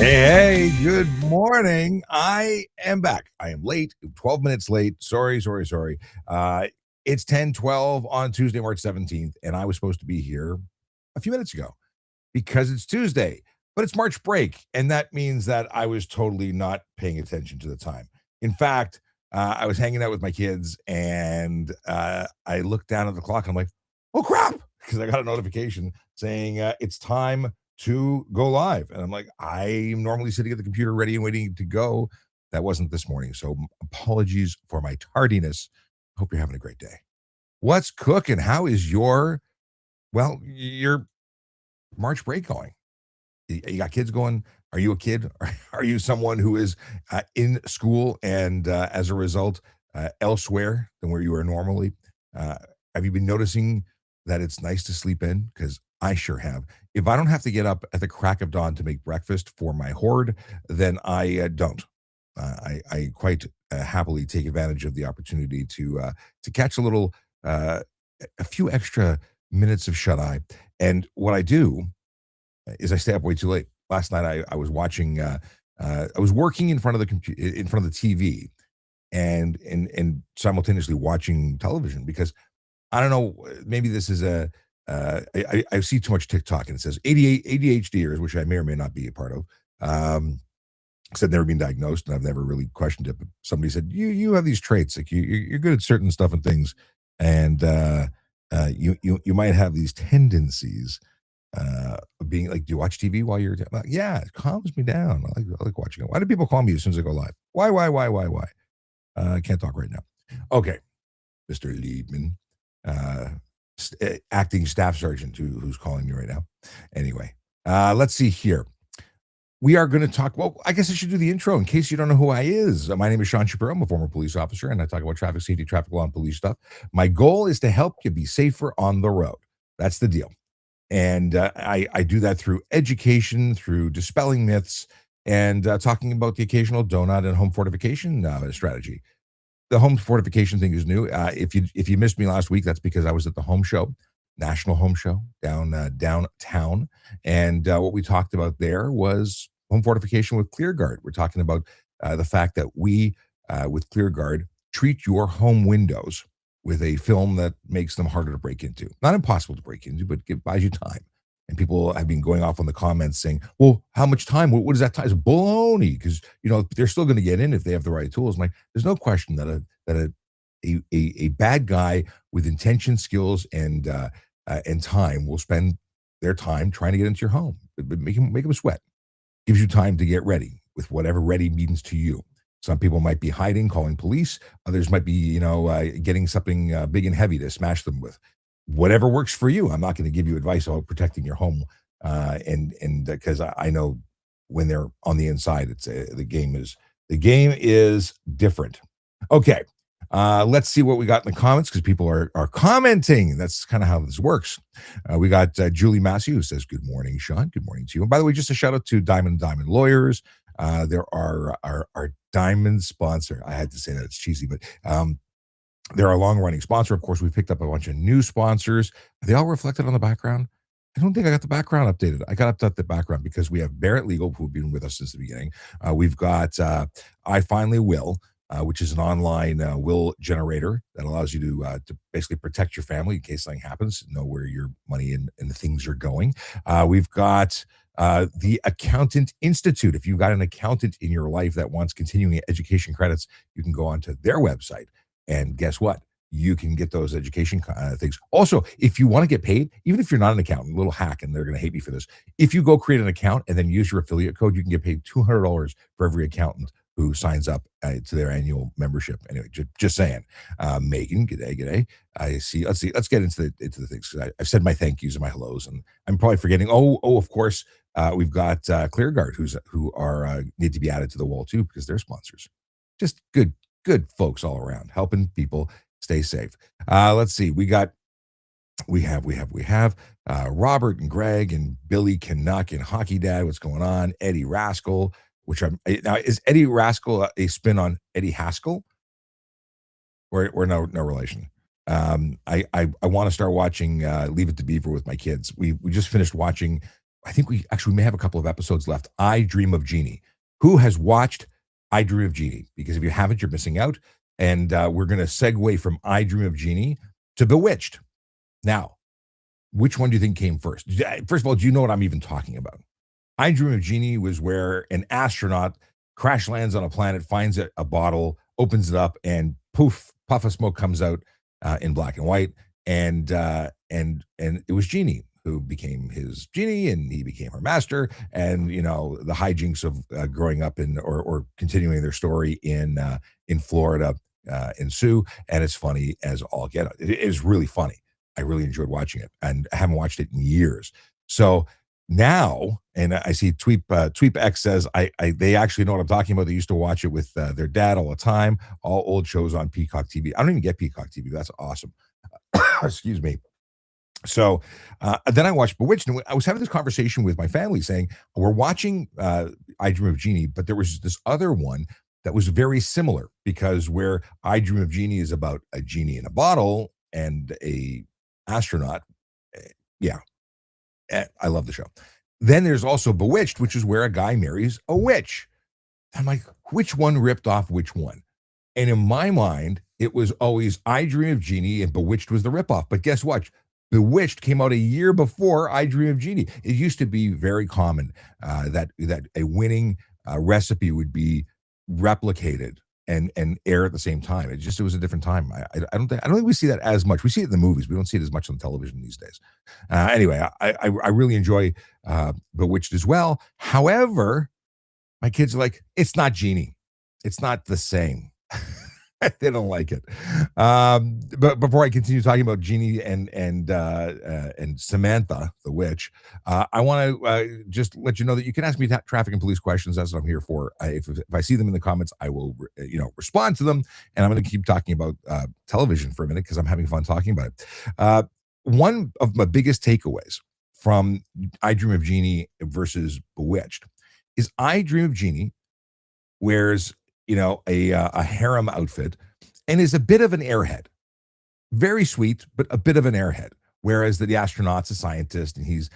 Hey, good morning. I am back. I am late, 12 minutes late. Sorry. It's 10:12 on Tuesday, March 17th, and I was supposed to be here a few minutes ago because it's Tuesday, but it's March break, and that means that I was totally not paying attention to the time. In fact, I was hanging out with my kids, and I looked down at the clock, and I'm like, "Oh, crap," because I got a notification saying, "It's time to go live." And I'm like, I'm normally sitting at the computer ready and waiting to go. That wasn't this morning. So apologies for my tardiness. Hope you're having a great day. What's cooking? How is your March break going? You got kids going? Are you a kid? Are you someone who is in school and as a result elsewhere than where you are normally? Uh, have you been noticing that it's nice to sleep in? Because I sure have. If I don't have to get up at the crack of dawn to make breakfast for my horde, then I don't. I quite happily take advantage of the opportunity to catch uh, a few extra minutes of shut eye. And what I do is I stay up way too late. Last night I was watching I was working in front of the in front of the TV and simultaneously watching television because I don't know, maybe this is I see too much TikTok and it says ADHDers, which I may or may not be a part of. Said never been diagnosed and I've never really questioned it, but somebody said you have these traits, like you're good at certain stuff and things, and you might have these tendencies being like, do you watch TV while you're like, yeah, it calms me down. I like watching it. Why do people call me as soon as I go live? Why? I can't talk right now. Okay, Mr. Liebman, acting staff sergeant who's calling me right now. Anyway, let's see here. We are going to talk. Well, I guess I should do the intro in case you don't know who I is. My name is Sean Shapiro. I'm a former police officer, and I talk about traffic safety, traffic law, and police stuff. My goal is to help you be safer on the road. That's the deal. And I do that through education, through dispelling myths, and talking about the occasional donut and home fortification strategy. The home fortification thing is new. If you missed me last week, that's because I was at the home show, national home show downtown, and what we talked about there was home fortification with ClearGuard. We're talking about the fact that we with ClearGuard treat your home windows with a film that makes them harder to break into. Not impossible to break into, but it buys you time. And people have been going off on the comments saying, "Well, how much time? What is that time?" It's baloney because they're still going to get in if they have the right tools. I'm like, there's no question that a bad guy with intention, skills, and time will spend their time trying to get into your home. Make him sweat. Gives you time to get ready with whatever ready means to you. Some people might be hiding, calling police. Others might be, getting something big and heavy to smash them with. Whatever works for you. I'm not going to give you advice about protecting your home, and because I know when they're on the inside, it's the game is different. Okay, let's see what we got in the comments because people are commenting. That's kind of how this works. We got Julie Massey who says, "Good morning, Sean. Good morning to you." And by the way, just a shout out to Diamond Lawyers. There are our Diamond sponsor. I had to say that, it's cheesy, but they're our long running sponsor. Of course, we picked up a bunch of new sponsors. Are they all reflected on the background? I don't think I got the background updated. I got to update the background because we have Barrett Legal, who've been with us since the beginning. We've got I Finally Will, which is an online will generator that allows you to basically protect your family in case something happens, know where your money and the things are going. We've got the Accountant Institute. If you've got an accountant in your life that wants continuing education credits, you can go onto their website. And guess what? You can get those education things. Also, if you want to get paid, even if you're not an accountant, little hack, and they're going to hate me for this. If you go create an account and then use your affiliate code, you can get paid $200 for every accountant who signs up to their annual membership. Anyway, just saying. Megan, g'day. I see. Let's get into the things because I've said my thank yous and my hellos, and I'm probably forgetting. Of course, we've got ClearGuard, who need to be added to the wall too because they're sponsors. Just good folks all around, helping people stay safe. Let's see. We have Robert and Greg and Billy Canuck and Hockey Dad. What's going on? Eddie Rascal, now is Eddie Rascal a spin on Eddie Haskell? Or no relation. I want to start watching Leave It to Beaver with my kids. We just finished watching I think we may have a couple of episodes left. I Dream of Jeannie. Who has watched I Dream of Jeannie? Because if you haven't, you're missing out. And we're going to segue from I Dream of Jeannie to Bewitched. Now, which one do you think came first? First of all, do you know what I'm even talking about? I Dream of Jeannie was where an astronaut crash lands on a planet, finds a bottle, opens it up, and poof, puff of smoke comes out in black and white, and it was Jeannie who became his genie, and he became her master, and the hijinks of growing up or continuing their story in Florida ensue, and it's funny as all get out. It is really funny. I really enjoyed watching it, and I haven't watched it in years. So now, and I see Tweep X says they actually know what I'm talking about. They used to watch it with their dad all the time. All old shows on Peacock TV. I don't even get Peacock TV. That's awesome. Excuse me. So then I watched Bewitched, and I was having this conversation with my family, saying we're watching I Dream of Jeannie, but there was this other one that was very similar, because where I Dream of Jeannie is about a genie in a bottle and a astronaut. Yeah, I love the show. Then there's also Bewitched, which is where a guy marries a witch. I'm like, which one ripped off which one? And in my mind, it was always I Dream of Jeannie and Bewitched was the ripoff. But guess what? Bewitched came out a year before I Dream of Jeannie. It used to be very common that a winning recipe would be replicated and air at the same time. It was a different time. I don't think we see that as much. We see it in the movies. We don't see it as much on television these days. Anyway, I really enjoy Bewitched as well. However, my kids are like, it's not Jeannie. It's not the same. They don't like it. But before I continue talking about Jeannie and Samantha, the witch, I want to just let you know that you can ask me traffic and police questions. That's what I'm here for. If I see them in the comments, I will respond to them. And I'm going to keep talking about television for a minute because I'm having fun talking about it. One of my biggest takeaways from I Dream of Jeannie versus Bewitched is I Dream of Jeannie wears a harem outfit and is a bit of an airhead. Very sweet, but a bit of an airhead. Whereas the astronaut's a scientist, and he's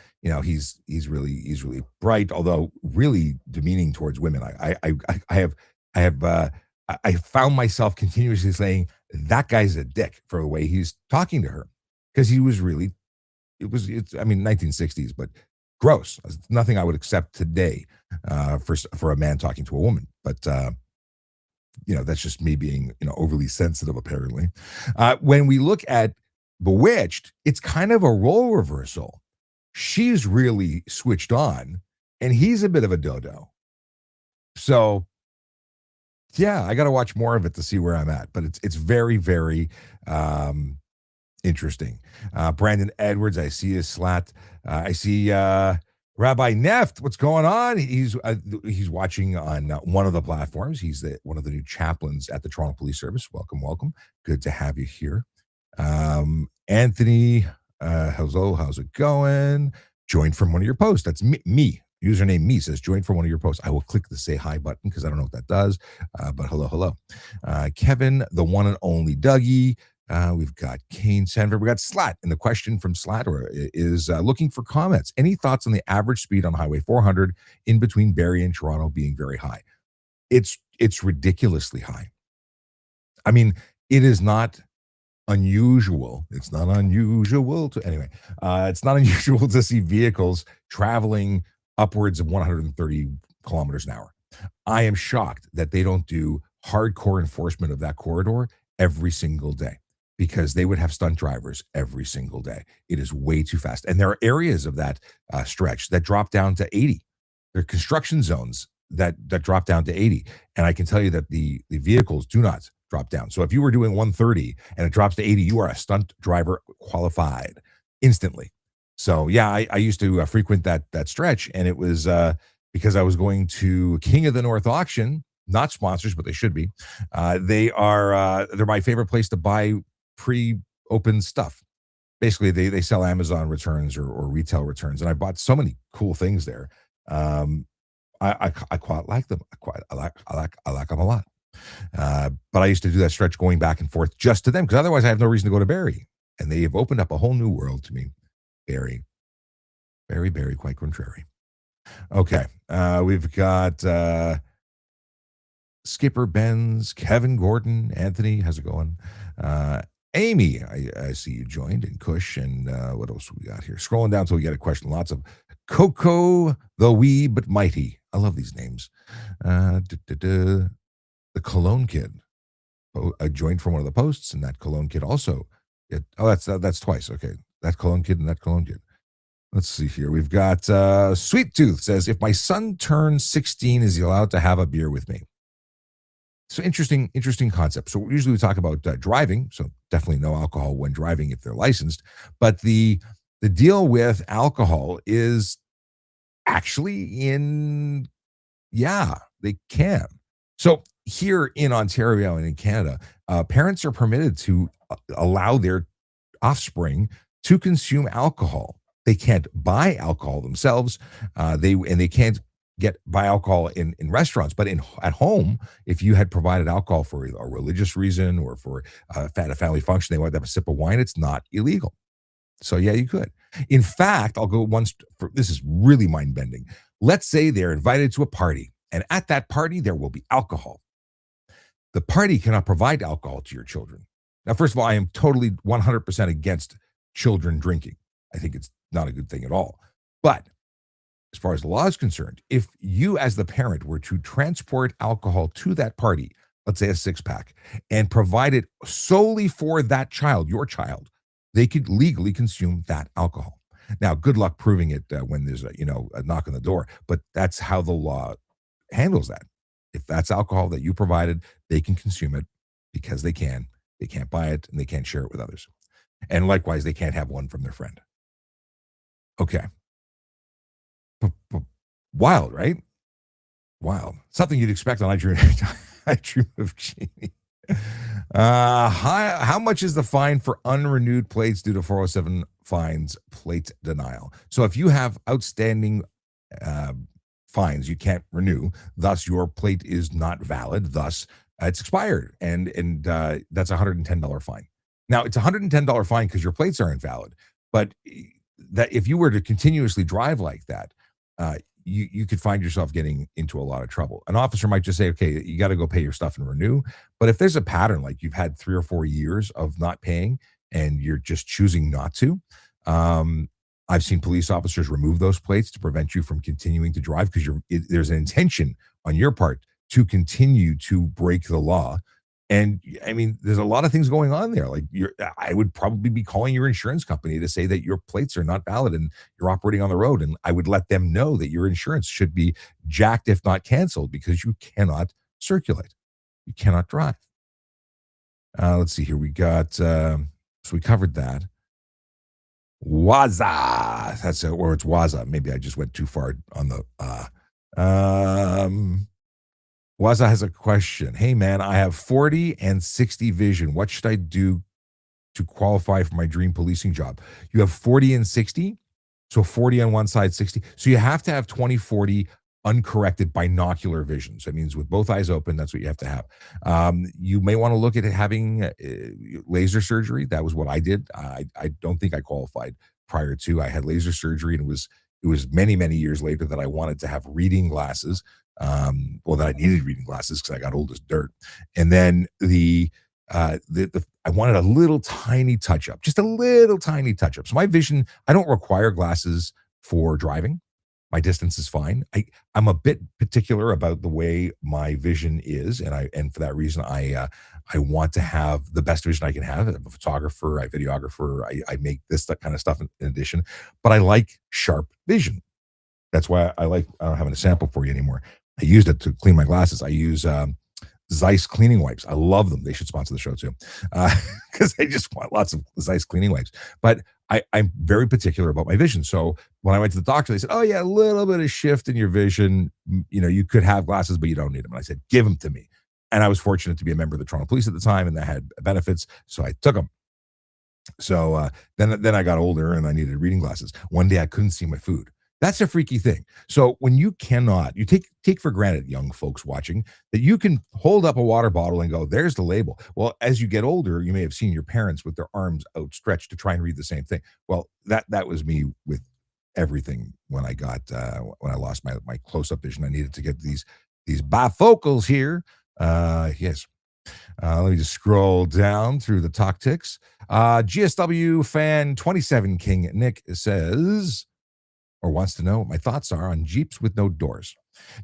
really bright, although really demeaning towards women. I found myself continuously saying that guy's a dick for the way he's talking to her, because he was really, it's 1960s, but gross. It's nothing I would accept today for a man talking to a woman. But that's just me being overly sensitive, apparently. When we look at Bewitched, it's kind of a role reversal. She's really switched on, and he's a bit of a dodo. So yeah, I got to watch more of it to see where I'm at. But it's very, very interesting. Brandon Edwards, I see his slat. I see Rabbi Neft. What's going on? He's watching on one of the platforms. He's one of the new chaplains at the Toronto Police Service. Welcome, welcome. Good to have you here. Anthony, how's it going? Join from one of your posts. That's me. Username me says join from one of your posts. I will click the say hi button because I don't know what that does. But hello. Kevin, the one and only Dougie. We've got Kane Sanford. We got Slat. And the question from Slat is looking for comments. Any thoughts on the average speed on Highway 400 in between Barrie and Toronto being very high? It's ridiculously high. I mean, it is not unusual. It's not unusual to see vehicles traveling upwards of 130 kilometers an hour. I am shocked that they don't do hardcore enforcement of that corridor every single day, because they would have stunt drivers every single day. It is way too fast. And there are areas of that stretch that drop down to 80. There are construction zones that drop down to 80. And I can tell you that the vehicles do not drop down. So if you were doing 130 and it drops to 80, you are a stunt driver qualified instantly. So yeah, I used to frequent that stretch, and it was because I was going to King of the North auction. Not sponsors, but they should be. They're my favorite place to buy pre-open stuff. Basically, they sell Amazon returns or retail returns, and I bought so many cool things there. I quite like them. I like them a lot. But I used to do that stretch going back and forth just to them, because otherwise I have no reason to go to Barrie. And they have opened up a whole new world to me, Barrie. Very, very quite contrary. Okay. We've got Skipper Benz, Kevin Gordon, Anthony. How's it going? Uh, Amy, I see you joined, and Kush, and what else we got here? Scrolling down till we get a question. Lots of Coco, the wee but mighty. I love these names. The Cologne Kid. I joined from one of the posts, and that Cologne Kid also. That's twice. Okay, that Cologne Kid and that Cologne Kid. Let's see here. We've got Sweet Tooth says, if my son turns 16, is he allowed to have a beer with me? So interesting concept. So usually we talk about driving. So definitely no alcohol when driving if they're licensed. But the deal with alcohol is actually in, yeah, they can. So here in Ontario and in Canada, parents are permitted to allow their offspring to consume alcohol. They can't buy alcohol themselves. They can't buy alcohol in restaurants, but at home, if you had provided alcohol for a religious reason or for a family function, they wanted to have a sip of wine. It's not illegal. So yeah, you could. In fact, I'll go once. This is really mind bending. Let's say they're invited to a party, and at that party there will be alcohol. The party cannot provide alcohol to your children. Now, first of all, I am totally 100% against children drinking. I think it's not a good thing at all. But as far as the law is concerned, if you as the parent were to transport alcohol to that party, let's say a six pack, and provide it solely for that child, your child, they could legally consume that alcohol. Now, good luck proving it when there's a knock on the door, but that's how the law handles that. If that's alcohol that you provided, they can consume it because they can. They can't buy it and they can't share it with others. And likewise, they can't have one from their friend. Okay. Wild, right? Wild. Something you'd expect on I Dream, I Dream of Jeannie. How much is the fine for unrenewed plates due to 407 fines plate denial? So if you have outstanding fines you can't renew, thus your plate is not valid, thus it's expired, and that's a $110 fine. Now it's a $110 fine because your plates are invalid, but that if you were to continuously drive like that, you could find yourself getting into a lot of trouble. An officer might just say, okay, you got to go pay your stuff and renew. But if there's a pattern, like you've had 3 or 4 years of not paying and you're just choosing not to, I've seen police officers remove those plates to prevent you from continuing to drive because there's an intention on your part to continue to break the law. And I mean, there's a lot of things going on there. Like I would probably be calling your insurance company to say that your plates are not valid and you're operating on the road. And I would let them know that your insurance should be jacked, if not canceled, because you cannot circulate. You cannot drive. Let's see here. We got, so we covered that. Waza. That's it, or it's Waza. Maybe I just went too far on the, Waza has a question. Hey, man, I have 40 and 60 vision. What should I do to qualify for my dream policing job? You have 40 and 60? So 40 on one side, 60. So you have to have 20/40 uncorrected binocular vision. So it means with both eyes open, that's what you have to have. You may want to look at having laser surgery. That was what I did. I don't think I qualified prior to. I had laser surgery, and it was many, many years later that I wanted to have reading glasses. That I needed reading glasses because I got old as dirt. And then I wanted a little tiny touch up, just a little tiny touch up. So my vision, I don't require glasses for driving. My distance is fine. I'm a bit particular about the way my vision is, and for that reason, I want to have the best vision I can have. I'm a photographer, I'm a videographer. I make that kind of stuff in addition, but I like sharp vision. That's why I don't have a sample for you anymore. I used it to clean my glasses. I use Zeiss cleaning wipes. I love them. They should sponsor the show too, because I just want lots of Zeiss cleaning wipes. But I'm very particular about my vision. So when I went to the doctor, they said, "Oh yeah, a little bit of shift in your vision. You could have glasses, but you don't need them." And I said, "Give them to me." And I was fortunate to be a member of the Toronto Police at the time, and that had benefits, so I took them. So then I got older and I needed reading glasses. One day I couldn't see my food. That's a freaky thing. So when you take for granted, young folks watching, that you can hold up a water bottle and go, there's the label. Well, as you get older, you may have seen your parents with their arms outstretched to try and read the same thing. Well, that was me with everything when I lost my close up vision. I needed to get these bifocals here. Yes. Let me just scroll down through the talk ticks. GSW fan 27 King Nick says, or wants to know what my thoughts are on Jeeps with no doors.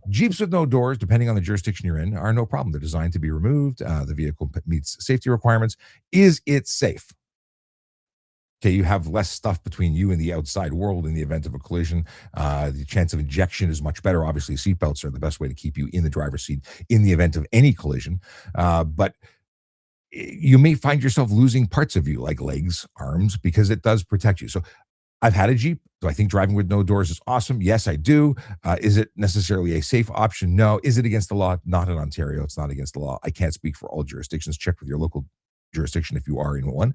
Jeeps with no doors, depending on the jurisdiction you're in, are no problem. They're designed to be removed. The vehicle meets safety requirements. Is it safe? Okay, you have less stuff between you and the outside world in the event of a collision. The chance of ejection is much better. Obviously, seatbelts are the best way to keep you in the driver's seat in the event of any collision. But you may find yourself losing parts of you, like legs, arms, because it does protect you. So I've had a Jeep. Do I think driving with no doors is awesome? Yes, I do. Is it necessarily a safe option? No. Is it against the law? Not in Ontario. It's not against the law. I can't speak for all jurisdictions. Check with your local jurisdiction if you are in one.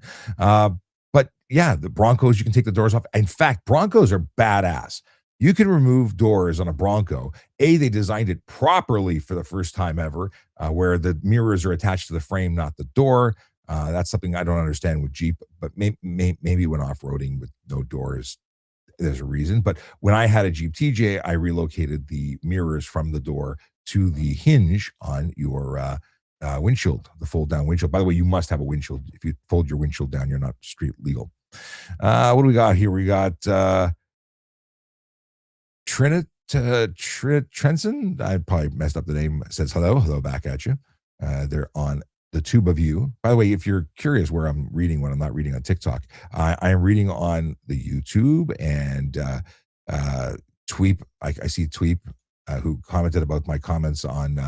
But yeah, the Broncos, you can take the doors off. In fact, Broncos are badass. You can remove doors on a Bronco. They designed it properly for the first time ever, where the mirrors are attached to the frame, not the door. That's something I don't understand with Jeep, but maybe when off-roading with no doors, there's a reason. But when I had a Jeep TJ, I relocated the mirrors from the door to the hinge on your windshield, the fold-down windshield. By the way, you must have a windshield. If you fold your windshield down, you're not street legal. What do we got here? We got Trenson. I probably messed up the name. Says hello back at you. They're on the tube of you. By the way, if you're curious where I'm reading when I'm not reading on TikTok, I am reading on the YouTube and Tweep. I see Tweep who commented about my comments on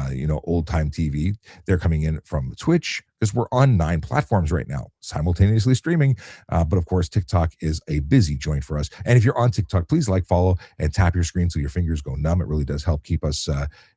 old time TV. They're coming in from Twitch because we're on 9 platforms right now, simultaneously streaming. But of course, TikTok is a busy joint for us. And if you're on TikTok, please follow, and tap your screen so your fingers go numb. It really does help keep us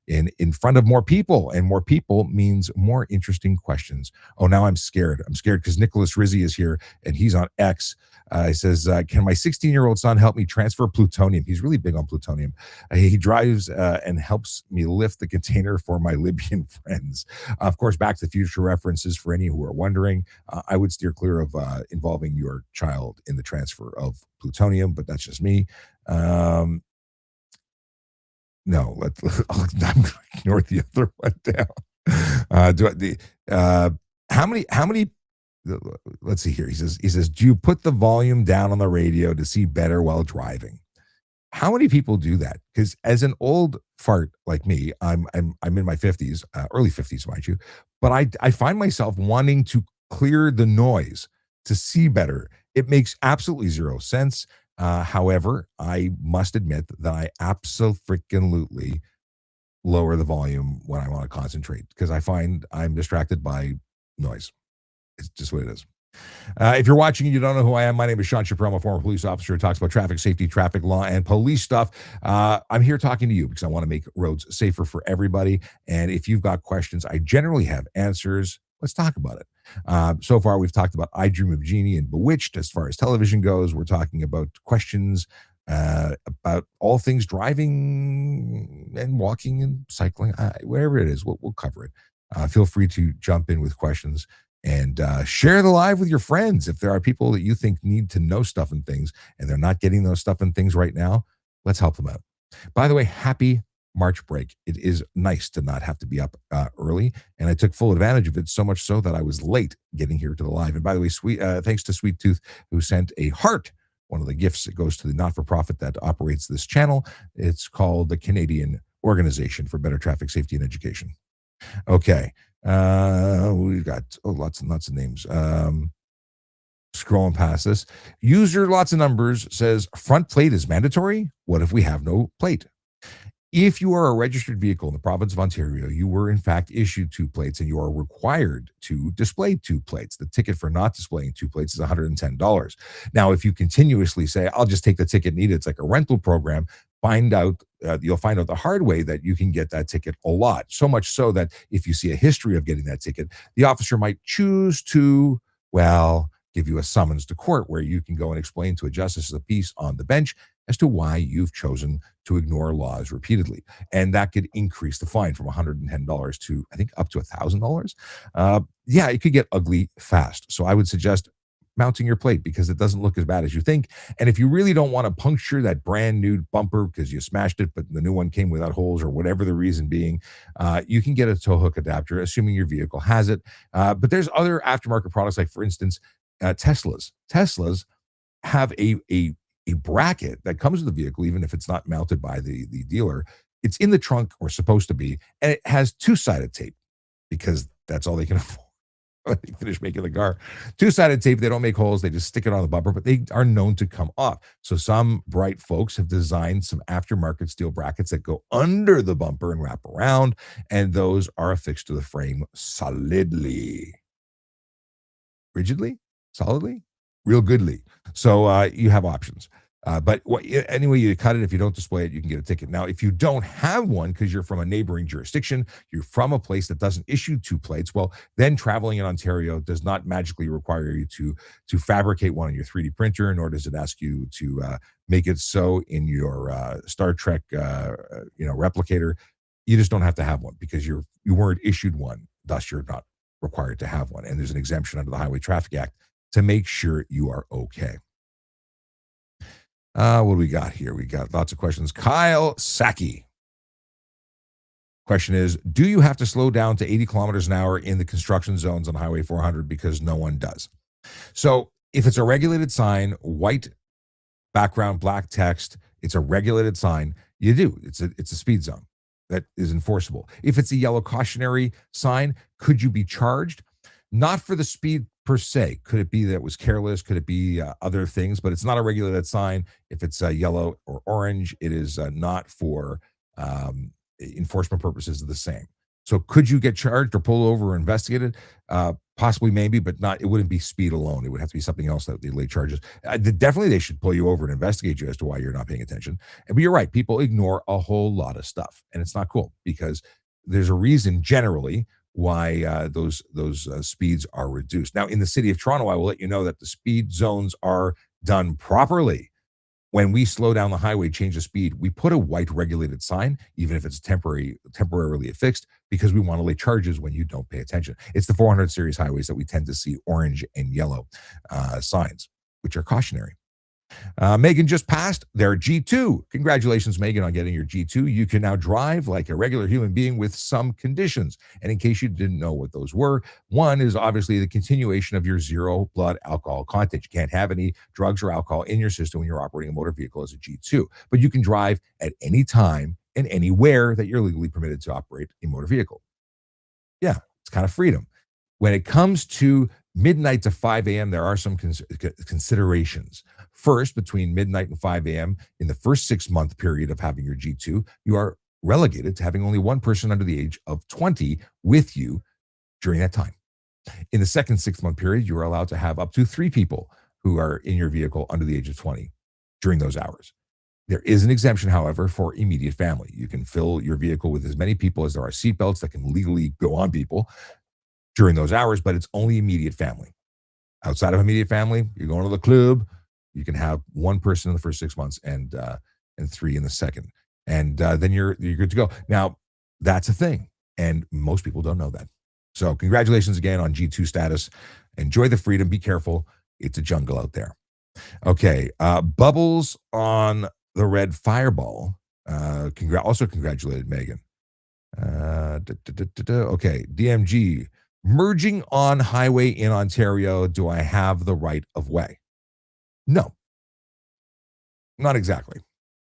in front of more people, and more people means more interesting questions. Oh, now I'm scared. I'm scared because Nicholas Rizzi is here, and he's on X. He says, can my 16-year-old son help me transfer plutonium? He's really big on plutonium. He drives and helps me lift the container for my Libyan friends. Of course, Back to the Future references for any who are wondering. I would steer clear of involving your child in the transfer of plutonium, but that's just me. No, I'll ignore the other one down. How many let's see here. He says, do you put the volume down on the radio to see better while driving? How many people do that? Because as an old fart like me, I'm in my 50s, early 50s, mind you, but I find myself wanting to clear the noise to see better. It makes absolutely zero sense. However, I must admit that I absolutely lower the volume when I want to concentrate because I find I'm distracted by noise. It's just what it is. If you're watching and you don't know who I am, my name is Sean Shapiro. I'm a former police officer who talks about traffic safety, traffic law, and police stuff. I'm here talking to you because I want to make roads safer for everybody. And if you've got questions, I generally have answers. Let's talk about it. So far, we've talked about I Dream of Jeannie and Bewitched. As far as television goes, we're talking about questions about all things driving and walking and cycling, whatever it is, we'll cover it. Feel free to jump in with questions and share the live with your friends. If there are people that you think need to know stuff and things and they're not getting those stuff and things right now, let's help them out. By the way, happy March break. It is nice to not have to be up early, and I took full advantage of it, so much so that I was late getting here to the live. And by the way, thanks to Sweet Tooth, who sent a heart, one of the gifts that goes to the not-for-profit that operates this channel. It's called the Canadian Organization for Better Traffic Safety and Education. Okay. We've got lots and lots of names. Scrolling past this. User Lots of Numbers says, front plate is mandatory? What if we have no plate? If you are a registered vehicle in the province of Ontario, you were in fact issued 2 plates and you are required to display 2 plates. The ticket for not displaying 2 plates is $110. Now, if you continuously say, I'll just take the ticket needed, it's like a rental program, you'll find out the hard way that you can get that ticket a lot. So much so that if you see a history of getting that ticket, the officer might choose to, give you a summons to court where you can go and explain to a justice of the peace on the bench as to why you've chosen to ignore laws repeatedly. And that could increase the fine from $110 to, I think, up to $1,000. It could get ugly fast. So I would suggest mounting your plate because it doesn't look as bad as you think. And if you really don't want to puncture that brand new bumper because you smashed it, but the new one came without holes or whatever the reason being, you can get a tow hook adapter, assuming your vehicle has it. But there's other aftermarket products, like for instance, Teslas. Teslas have a bracket that comes with the vehicle, even if it's not mounted by the dealer. It's in the trunk or supposed to be, and it has two-sided tape because that's all they can afford when they finish making the car. Two-sided tape, they don't make holes, they just stick it on the bumper, but they are known to come off. So some bright folks have designed some aftermarket steel brackets that go under the bumper and wrap around, and those are affixed to the frame solidly. Rigidly? Solidly? Real goodly. So you have options. But anyway, you cut it. If you don't display it, you can get a ticket. Now, if you don't have one because you're from a neighboring jurisdiction, you're from a place that doesn't issue two plates, well, then traveling in Ontario does not magically require you to fabricate one on your 3D printer, nor does it ask you to make it so in your Star Trek, replicator. You just don't have to have one because you weren't issued one. Thus, you're not required to have one. And there's an exemption under the Highway Traffic Act to make sure you are okay. What do we got here? We got lots of questions. Kyle Saki. Question is, do you have to slow down to 80 kilometers an hour in the construction zones on Highway 400 because no one does? So if it's a regulated sign, white background, black text, it's a regulated sign, you do. It's a speed zone that is enforceable. If it's a yellow cautionary sign, could you be charged? Not for the speed per se. Could it be that it was careless? Could it be other things? But it's not a regulated sign. If it's yellow or orange, it is not for enforcement purposes of the same. So could you get charged or pulled over or investigated? Possibly, maybe, but not. It wouldn't be speed alone. It would have to be something else that they lay charges. Definitely, they should pull you over and investigate you as to why you're not paying attention. But you're right. People ignore a whole lot of stuff, and it's not cool because there's a reason generally why those speeds are reduced. Now, in the city of Toronto, I will let you know that the speed zones are done properly. When we slow down the highway, change the speed, we put a white regulated sign, even if it's temporarily affixed, because we want to lay charges when you don't pay attention. It's the 400 series highways that we tend to see orange and yellow signs, which are cautionary. Megan just passed their G2. Congratulations, Megan, on getting your G2. You can now drive like a regular human being with some conditions. And in case you didn't know what those were, one is obviously the continuation of your zero blood alcohol content. You can't have any drugs or alcohol in your system when you're operating a motor vehicle as a G2. But you can drive at any time and anywhere that you're legally permitted to operate a motor vehicle. Yeah, it's kind of freedom. When it comes to midnight to 5 a.m., there are some considerations. First, between midnight and 5 a.m., in the first 6-month period of having your G2, you are relegated to having only one person under the age of 20 with you during that time. In the second 6-month period, you are allowed to have up to 3 people who are in your vehicle under the age of 20 during those hours. There is an exemption, however, for immediate family. You can fill your vehicle with as many people as there are seatbelts that can legally go on people during those hours, but it's only immediate family. Outside of immediate family, you're going to the club. You can have one person in the first 6 months and 3 in the second, and then you're good to go. Now, that's a thing, and most people don't know that. So, congratulations again on G2 status. Enjoy the freedom. Be careful. It's a jungle out there. Okay, Bubbles on the red fireball. Also congratulated Megan. Okay, DMG. Merging on highway in Ontario, do I have the right of way? No, not exactly.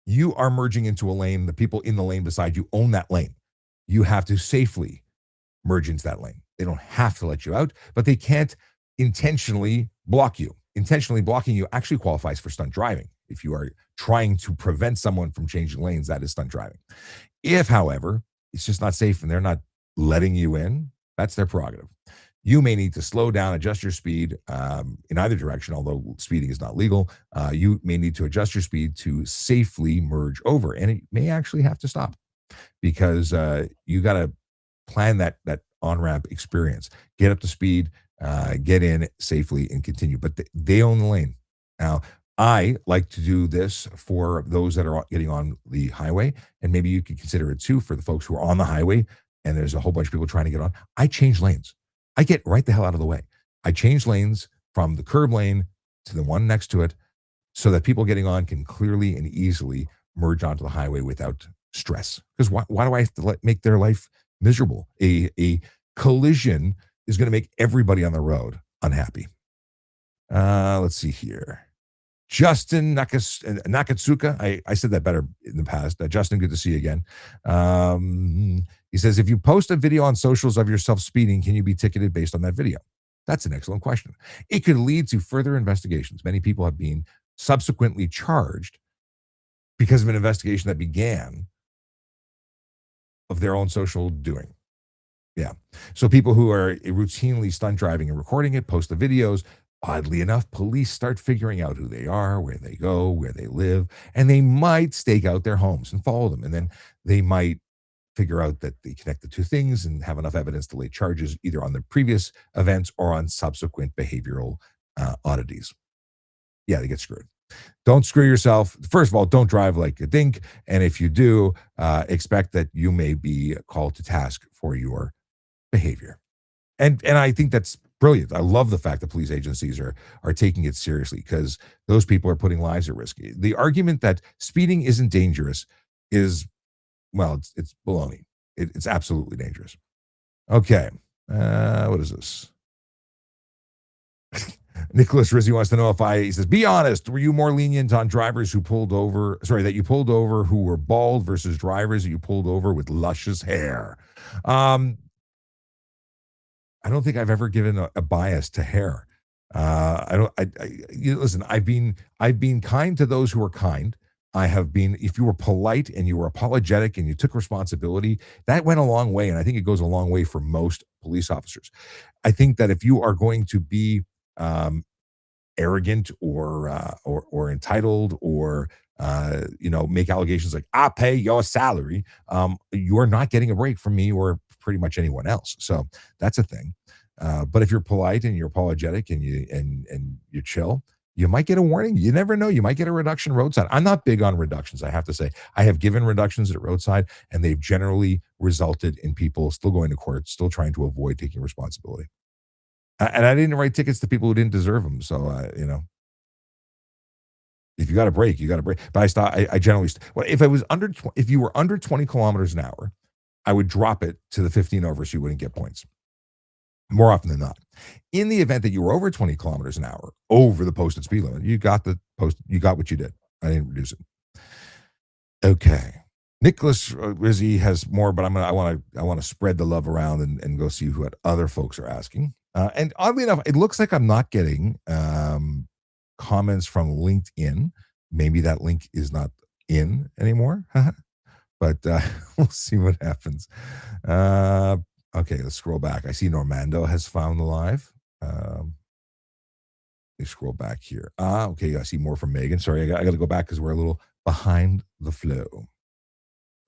You are merging into a lane. The people in the lane beside you own that lane. You have to safely merge into that lane. They don't have to let you out, but they can't intentionally block you. Intentionally blocking you actually qualifies for stunt driving. If you are trying to prevent someone from changing lanes, that is stunt driving. If, however, it's just not safe and they're not letting you in, that's their prerogative. You may need to slow down, adjust your speed in either direction, although speeding is not legal. You may need to adjust your speed to safely merge over, and it may actually have to stop because you got to plan that on-ramp experience. Get up to speed, get in safely, and continue. But they own the lane. Now, I like to do this for those that are getting on the highway, and maybe you could consider it too for the folks who are on the highway and there's a whole bunch of people trying to get on. I change lanes. I get right the hell out of the way. I change lanes from the curb lane to the one next to it so that people getting on can clearly and easily merge onto the highway without stress. Because why do I have to make their life miserable? A collision is going to make everybody on the road unhappy. Let's see here. Justin Nakatsuka. I said that better in the past. Justin, good to see you again. He says, if you post a video on socials of yourself speeding, can you be ticketed based on that video? That's an excellent question. It could lead to further investigations. Many people have been subsequently charged because of an investigation that began of their own social doing. Yeah. So people who are routinely stunt driving and recording it, post the videos. Oddly enough, police start figuring out who they are, where they go, where they live, and they might stake out their homes and follow them. And then they might figure out that they connect the two things and have enough evidence to lay charges either on the previous events or on subsequent behavioral oddities. Yeah, they get screwed. Don't screw yourself. First of all, don't drive like a dink. And if you do, expect that you may be called to task for your behavior. And I think that's brilliant. I love the fact that police agencies are taking it seriously because those people are putting lives at risk. The argument that speeding isn't dangerous is, well, it's baloney. It's absolutely dangerous. Okay. What is this? Nicholas Rizzi wants to know he says, be honest, were you more lenient on drivers that you pulled over who were bald versus drivers that you pulled over with luscious hair? I don't think I've ever given a bias to hair. Listen, I've been kind to those who are kind. I have been, if you were polite and you were apologetic and you took responsibility, that went a long way. And I think it goes a long way for most police officers. I think that if you are going to be arrogant or entitled or make allegations like I pay your salary, you are not getting a break from me or pretty much anyone else. So that's a thing. But if you're polite and you're apologetic and you're chill, you might get a warning. You never know. You might get a reduction roadside. I'm not big on reductions, I have to say. I have given reductions at roadside, and they've generally resulted in people still going to court, still trying to avoid taking responsibility. And I didn't write tickets to people who didn't deserve them. So, if you got a break, you got a break. But I generally, well, if you were under 20 kilometers an hour, I would drop it to the 15 over so you wouldn't get points. More often than not. In the event that you were over 20 kilometers an hour, over the posted speed limit, you got what you did. I didn't reduce it. Okay. Nicholas Rizzi has more, but I want to spread the love around and go see what other folks are asking. And oddly enough, it looks like I'm not getting comments from LinkedIn. Maybe that link is not in anymore. But we'll see what happens. Okay, let's scroll back. I see Normando has found the live. Let me scroll back here. Okay, I see more from Megan. Sorry, I got to go back because we're a little behind the flow.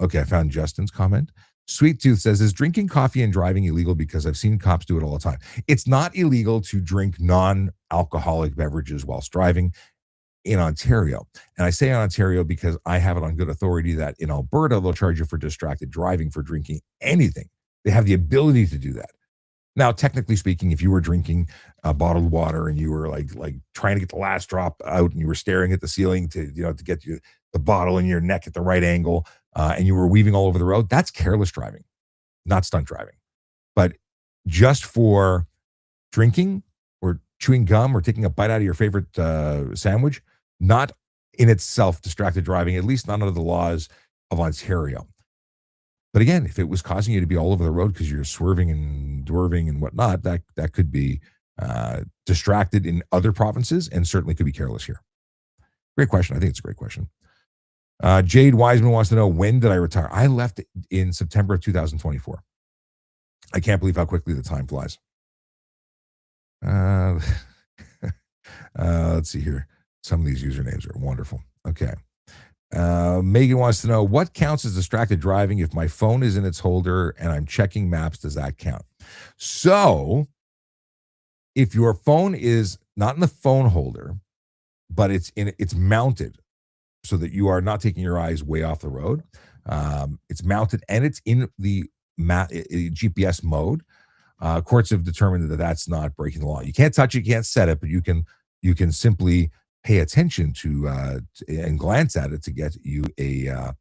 Okay, I found Justin's comment. Sweet Tooth says, is drinking coffee and driving illegal? Because I've seen cops do it all the time. It's not illegal to drink non-alcoholic beverages whilst driving in Ontario. And I say Ontario because I have it on good authority that in Alberta, they'll charge you for distracted driving for drinking anything. They have the ability to do that. Now, technically speaking, if you were drinking bottled water and you were like trying to get the last drop out and you were staring at the ceiling to get the bottle in your neck at the right angle and you were weaving all over the road, that's careless driving, not stunt driving. But just for drinking or chewing gum or taking a bite out of your favorite sandwich, not in itself distracted driving, at least not under the laws of Ontario. But again, if it was causing you to be all over the road because you're swerving and dwerving and whatnot, that could be distracted in other provinces and certainly could be careless here. Great question. I think it's a great question. Jade Wiseman wants to know, when did I retire? I left in September of 2024. I can't believe how quickly the time flies. Let's see here. Some of these usernames are wonderful. Okay. Megan wants to know, what counts as distracted driving? If my phone is in its holder and I'm checking maps, does that count? So if your phone is not in the phone holder, but it's mounted so that you are not taking your eyes way off the road, it's mounted and it's in the GPS mode, Courts have determined that that's not breaking the law. You can't touch it, you can't set it, but you can simply pay attention and glance at it to get you a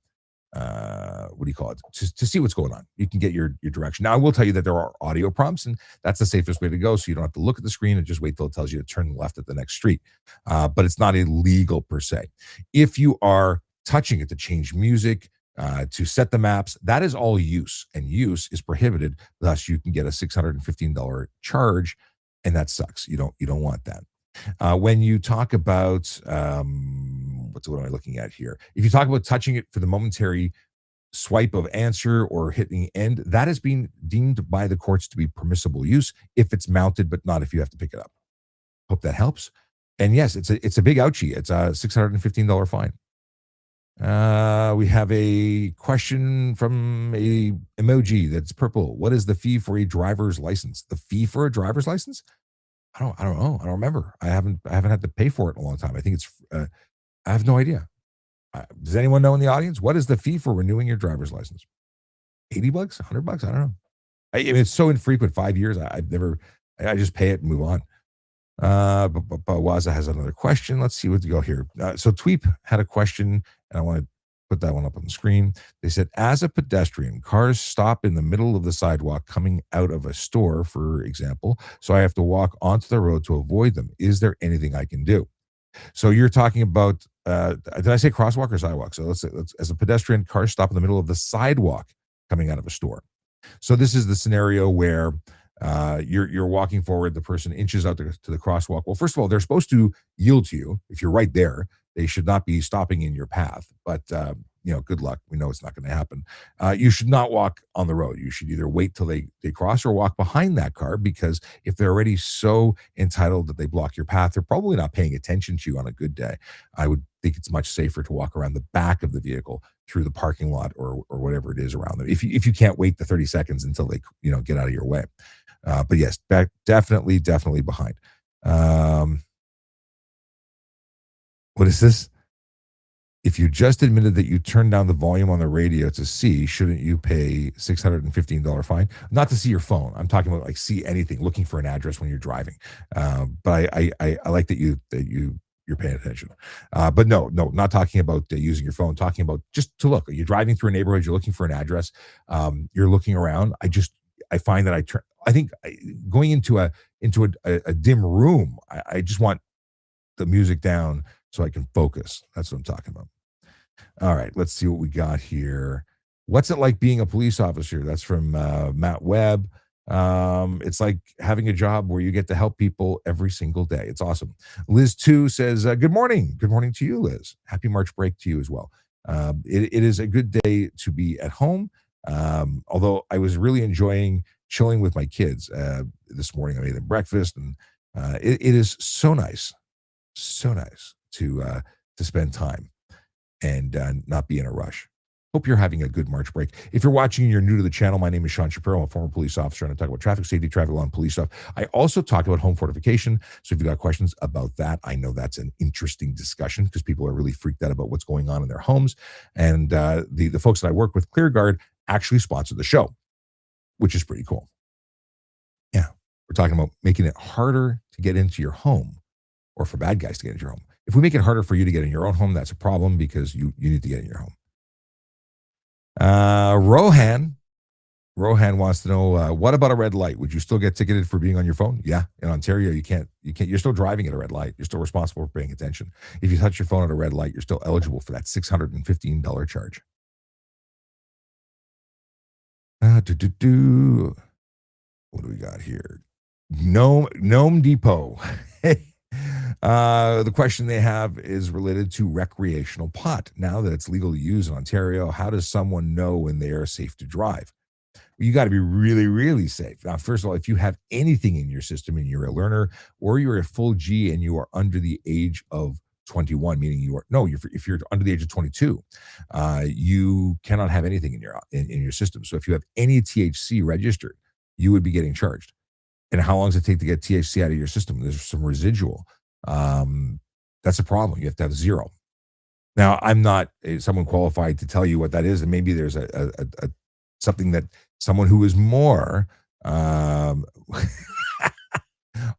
what do you call it, to see what's going on. You can get your direction. Now I will tell you that there are audio prompts, and that's the safest way to go, so you don't have to look at the screen and just wait till it tells you to turn left at the next street. But it's not illegal per se. If you are touching it to change music, to set the maps, that is all use, and use is prohibited. Thus you can get a $615 charge, and that sucks. You don't want that. When you talk about what am I looking at here? If you talk about touching it for the momentary swipe of answer or hitting end, that is being deemed by the courts to be permissible use if it's mounted, but not if you have to pick it up. Hope that helps. And yes, it's a big ouchie. It's a $615 fine. We have a question from a emoji that's purple. What is the fee for a driver's license? The fee for a driver's license? I don't know. I don't remember. I haven't had to pay for it in a long time. I think it's I have no idea. Does anyone know in the audience what is the fee for renewing your driver's license? $80, $100? I don't know. I mean, it's so infrequent. 5 years. I've never. I just pay it and move on. But Waza has another question. Let's see what to go here. So Tweep had a question, and I want to put that one up on the screen. They said, as a pedestrian, cars stop in the middle of the sidewalk coming out of a store, for example, so I have to walk onto the road to avoid them. Is there anything I can do? So you're talking about, did I say crosswalk or sidewalk? So let's as a pedestrian, cars stop in the middle of the sidewalk coming out of a store. So this is the scenario where you're walking forward, the person inches out to the crosswalk. Well, first of all, they're supposed to yield to you if you're right there. They should not be stopping in your path. But good luck. We know it's not going to happen. You should not walk on the road. You should either wait till they cross or walk behind that car, because if they're already so entitled that they block your path, they're probably not paying attention to you on a good day. I would think it's much safer to walk around the back of the vehicle through the parking lot or whatever it is around them. If you can't wait the 30 seconds until they get out of your way. But yes, definitely behind. What is this? If you just admitted that you turned down the volume on the radio to see, shouldn't you pay $615 fine? Not to see your phone. I'm talking about like see anything, looking for an address when you're driving. But I like that you're paying attention. But no, not talking about using your phone. Talking about just to look. You're driving through a neighborhood. You're looking for an address. You're looking around. I find that I think going into a dim room, I just want the music down so I can focus. That's what I'm talking about. All right, let's see what we got here. What's it like being a police officer? That's from Matt Webb. It's like having a job where you get to help people every single day. It's awesome. Liz 2 says, good morning. Good morning to you, Liz. Happy March break to you as well. It is a good day to be at home. Although I was really enjoying chilling with my kids this morning. I made them breakfast, and it is so nice to spend time and not be in a rush. Hope you're having a good March break. If you're watching and you're new to the channel, my name is Sean Shapiro. I'm a former police officer, and I talk about traffic safety, traffic law, and police stuff. I also talk about home fortification. So if you've got questions about that, I know that's an interesting discussion because people are really freaked out about what's going on in their homes. And the folks that I work with, ClearGuard, actually sponsor the show, which is pretty cool. Yeah, we're talking about making it harder to get into your home, or for bad guys to get into your home. If we make it harder for you to get in your own home, that's a problem, because you need to get in your home. Rohan wants to know, what about a red light? Would you still get ticketed for being on your phone? Yeah, in Ontario, you can't. You're still driving at a red light. You're still responsible for paying attention. If you touch your phone at a red light, you're still eligible for that $615 charge. What do we got here? Gnome Depot. The question they have is related to recreational pot. Now that it's legal to use in Ontario, how does someone know when they are safe to drive? You got to be really, really safe. Now, first of all, if you have anything in your system and you're a learner, or you're a full G and you are under the age of 21, meaning if you're under the age of 22, you cannot have anything in your system. So if you have any THC registered, you would be getting charged. And how long does it take to get THC out of your system? There's some residual. That's a problem. You have to have zero. Now, I'm not someone qualified to tell you what that is, and maybe there's a something that someone who is more Um,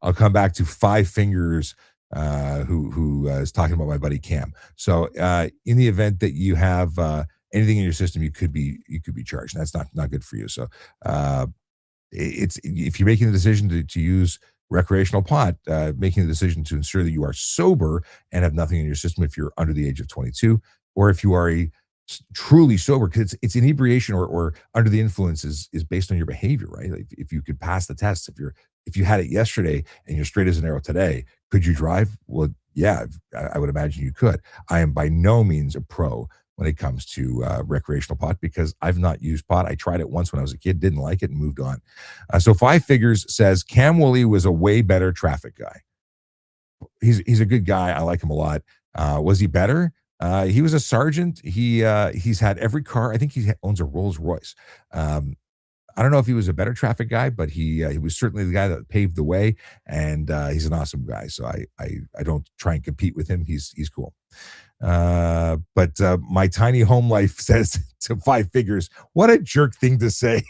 I'll come back to Five Fingers, who is talking about my buddy Cam. So, in the event that you have anything in your system, you could be charged. That's not good for you. So, uh, it's if you're making the decision to use recreational pot, making the decision to ensure that you are sober and have nothing in your system if you're under the age of 22, or if you are truly sober, because it's inebriation or under the influence is based on your behavior, right? Like if you could pass the test, if you had it yesterday and you're straight as an arrow today, could you drive? Well, yeah, I would imagine you could. I am by no means a pro when it comes to recreational pot because I've not used pot. I tried it once when I was a kid, didn't like it, and moved on. So Five Figures says Cam Woolley was a way better traffic guy. He's a good guy. I like him a lot. Was he better? He was a sergeant. He's had every car. I think owns a Rolls Royce. Um, I don't know if he was a better traffic guy, but he was certainly the guy that paved the way, and he's an awesome guy. So I don't try and compete with him. He's cool. But my tiny home life says to Five Figures, what a jerk thing to say.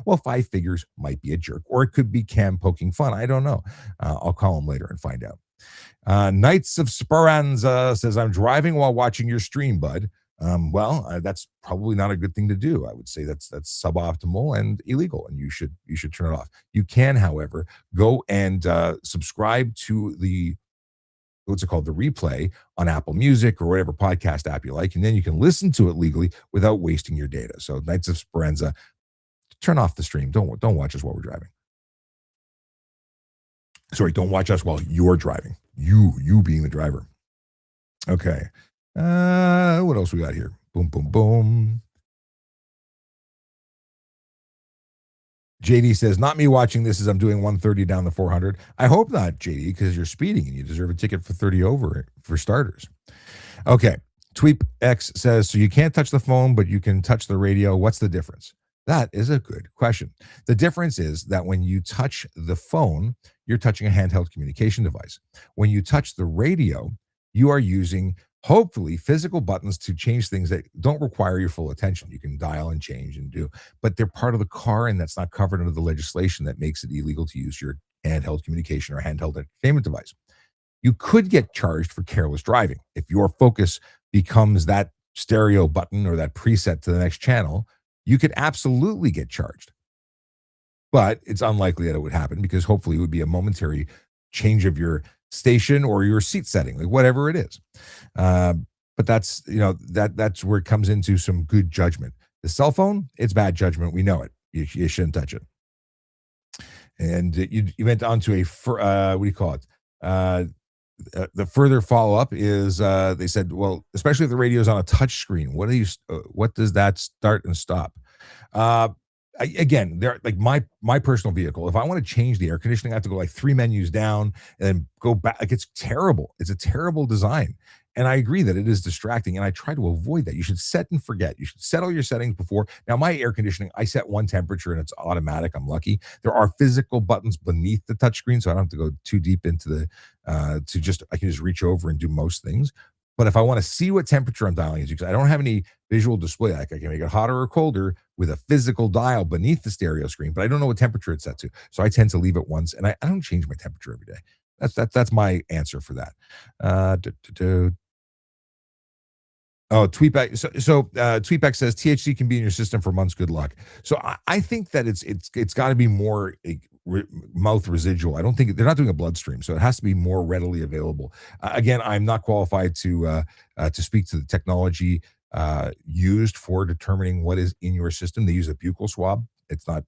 Well, Five Figures might be a jerk, or it could be Cam poking fun. I don't know. I'll call him later and find out. Knights of Speranza says, I'm driving while watching your stream, bud. That's probably not a good thing to do. I would say that's suboptimal and illegal, and you should turn it off. You can, however, go and subscribe to the what's it called, the replay on Apple Music or whatever podcast app you like, and then you can listen to it legally without wasting your data. So, Knights of Speranza, turn off the stream. Don't watch us while we're driving. Sorry, don't watch us while you're driving. You being the driver. Okay. What else we got here? Boom, boom, boom. JD says, not me watching this as I'm doing 130 down the 400. I hope not, JD, because you're speeding and you deserve a ticket for 30 over for starters. Okay. Tweep X says, so you can't touch the phone, but you can touch the radio. What's the difference? That is a good question. The difference is that when you touch the phone, you're touching a handheld communication device. When you touch the radio, you are using hopefully physical buttons to change things that don't require your full attention. You can dial and change and do, but they're part of the car, and that's not covered under the legislation that makes it illegal to use your handheld communication or handheld entertainment device. You could get charged for careless driving if your focus becomes that stereo button or that preset to the next channel. You could absolutely get charged, but it's unlikely that it would happen because hopefully it would be a momentary change of your station or your seat setting, like whatever it is. But that's where it comes into some good judgment. The cell phone, it's bad judgment. We know it. You shouldn't touch it. And you went on to what do you call it? The further follow up is they said, well, especially if the radio is on a touch screen, what does that start and stop? Uh, Again, they're like my personal vehicle. If I want to change the air conditioning, I have to go like three menus down and then go back. Like it's terrible. It's a terrible design. And I agree that it is distracting. And I try to avoid that. You should set and forget. You should set all your settings before. Now, my air conditioning, I set one temperature and it's automatic. I'm lucky. There are physical buttons beneath the touchscreen, so I don't have to go too deep into I can just reach over and do most things. But if I want to see what temperature I'm dialing into, because I don't have any visual display, like I can make it hotter or colder with a physical dial beneath the stereo screen, but I don't know what temperature it's set to. So I tend to leave it once, and I don't change my temperature every day. That's my answer for that. Oh, Tweetback. Tweetback says THC can be in your system for months. Good luck. So I think that it's got to be more mouth residual. I don't think they're not doing a bloodstream, so it has to be more readily available. Again, I'm not qualified to speak to the technology used for determining what is in your system. They use a buccal swab. It's not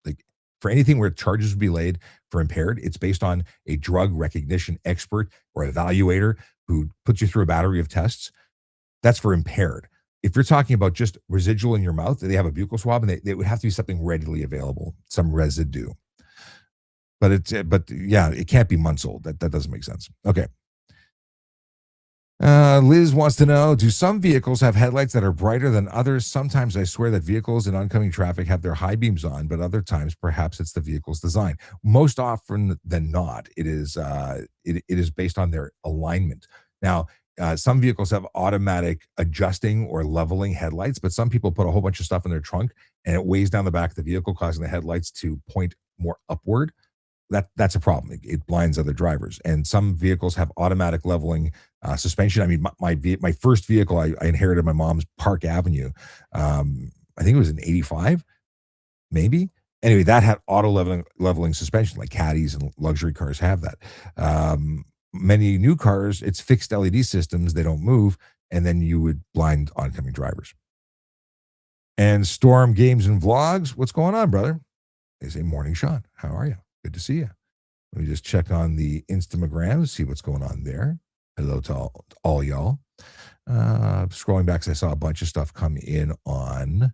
like for anything where charges would be laid for impaired. It's based on a drug recognition expert or evaluator who puts you through a battery of tests. That's for impaired. If you're talking about just residual in your mouth, they have a buccal swab, and they would have to be something readily available, some residue. But yeah, it can't be months old. That doesn't make sense. Okay. Liz wants to know, do some vehicles have headlights that are brighter than others? Sometimes I swear that vehicles in oncoming traffic have their high beams on, but other times perhaps it's the vehicle's design. Most often than not, it is based on their alignment. Now, Some vehicles have automatic adjusting or leveling headlights, but some people put a whole bunch of stuff in their trunk and it weighs down the back of the vehicle, causing the headlights to point more upward. That's a problem. It blinds other drivers. And some vehicles have automatic leveling suspension. I mean, my first vehicle, I inherited my mom's Park Avenue. I think it was an '85, maybe. Anyway, that had auto leveling suspension, like caddies and luxury cars have that. Many new cars, it's fixed LED systems. They don't move, and then you would blind oncoming drivers. And Storm Games and Vlogs, what's going on, brother? They say, morning, Sean. How are you? Good to see you. Let me just check on the Instagram, see what's going on there. Hello to all y'all. Scrolling back, 'cause I saw a bunch of stuff come in on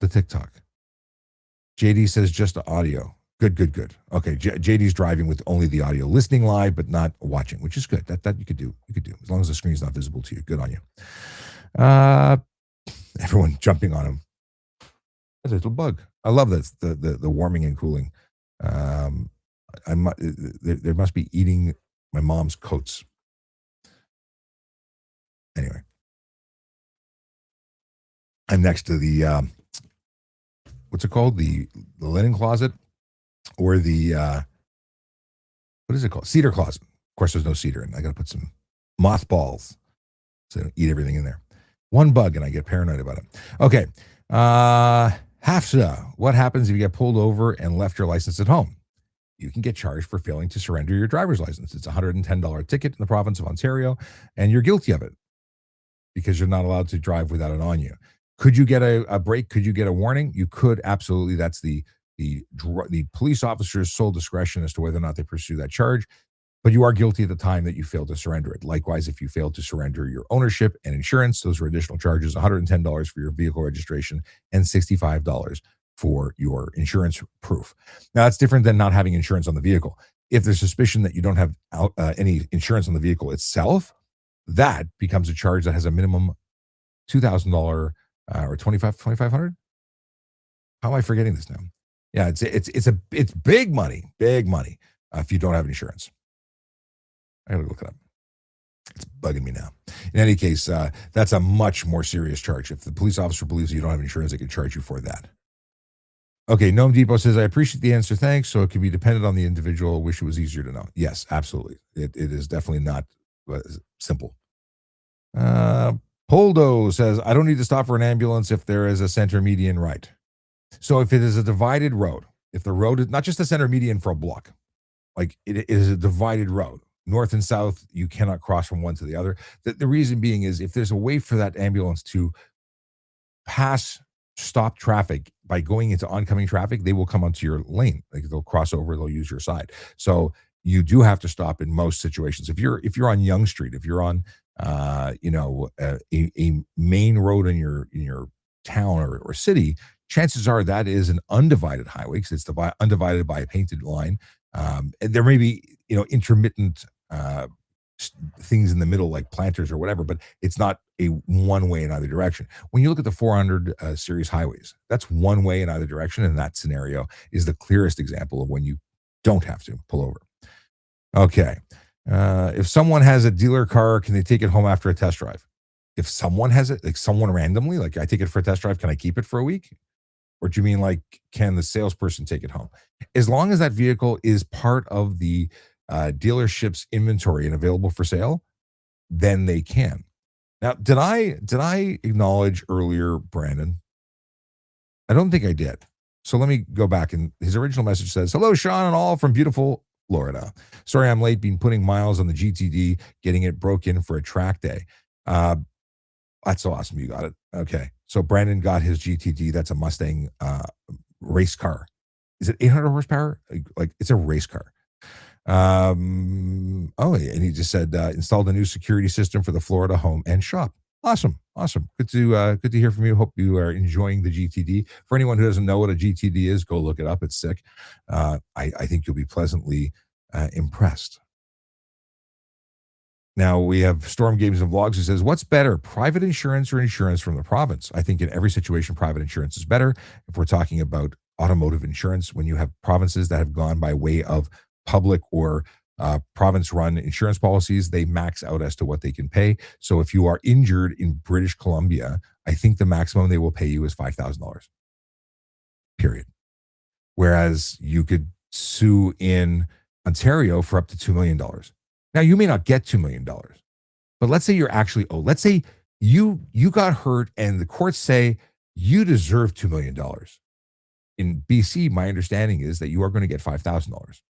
the TikTok. JD says just the audio. Good. Okay, JD's driving with only the audio, listening live but not watching, which is good. That you could do. As long as the screen's not visible to you. Good on you. Everyone jumping on him. A little bug. I love this. The warming and cooling. There must be eating my mom's coats. Anyway, I'm next to the what's it called? The linen closet, or the what is it called? Cedar closet. Of course, there's no cedar, and I got to put some mothballs so I don't eat everything in there. One bug, and I get paranoid about it. Okay. Hafsa, what happens if you get pulled over and left your license at home? You can get charged for failing to surrender your driver's license. It's a $110 ticket in the province of Ontario, and you're guilty of it because you're not allowed to drive without it on you. Could you get a break? Could you get a warning? You could, absolutely. That's the police officer's sole discretion as to whether or not they pursue that charge. But you are guilty at the time that you failed to surrender it. Likewise, if you failed to surrender your ownership and insurance, those are additional charges, $110 for your vehicle registration and $65 for your insurance proof. Now, that's different than not having insurance on the vehicle. If there's suspicion that you don't have any insurance on the vehicle itself, that becomes a charge that has a minimum $2,000 or $2,500. How am I forgetting this now? Yeah, it's big money if you don't have insurance. I gotta look it up. It's bugging me now. In any case, that's a much more serious charge. If the police officer believes you don't have insurance, they can charge you for that. Okay, Gnome Depot says, I appreciate the answer, thanks. So it can be dependent on the individual. Wish it was easier to know. Yes, absolutely. It is definitely not simple. Poldo says, I don't need to stop for an ambulance if there is a center median right. So if it is a divided road, if the road is not just a center median for a block, like it is a divided road, north and south, you cannot cross from one to the other. The reason being is if there's a way for that ambulance to stop traffic by going into oncoming traffic, they will come onto your lane. Like they'll cross over, they'll use your side. So you do have to stop in most situations. If you're on Yonge Street, if you're on a main road in your town or city, chances are that is an undivided highway because it's undivided by a painted line. And there may be intermittent things in the middle like planters or whatever, but it's not a one way in either direction. When you look at the 400 series highways, that's one way in either direction, and that scenario is the clearest example of when you don't have to pull over. Okay. If someone has a dealer car, can they take it home after a test drive? If someone has it, like someone randomly, like I take it for a test drive, can I keep it for a week? Or do you mean like, can the salesperson take it home? As long as that vehicle is part of the dealership's inventory and available for sale, then they can. Now, did I acknowledge earlier, Brandon? I don't think I did. So let me go back. And his original message says, hello, Sean and all from beautiful Florida. Sorry I'm late, been putting miles on the GTD, getting it broke in for a track day. That's awesome. You got it. Okay. So Brandon got his GTD. That's a Mustang race car. Is it 800 horsepower? Like it's a race car. And he just said installed a new security system for the Florida home and shop. Awesome. Good to hear from you. Hope you are enjoying the GTD. For anyone who doesn't know what a GTD is, go look it up. It's sick. I think you'll be pleasantly impressed. Now we have Storm Games and Vlogs who says, what's better, private insurance or insurance from the province? I think in every situation, private insurance is better. If we're talking about automotive insurance, when you have provinces that have gone by way of public or province run insurance policies, they max out as to what they can pay. So if you are injured in British Columbia, I think the maximum they will pay you is $5,000, period. Whereas you could sue in Ontario for up to $2 million. Now, you may not get $2 million, but let's say you're actually owed. Let's say you got hurt and the courts say you deserve $2 million. In BC, my understanding is that you are going to get $5,000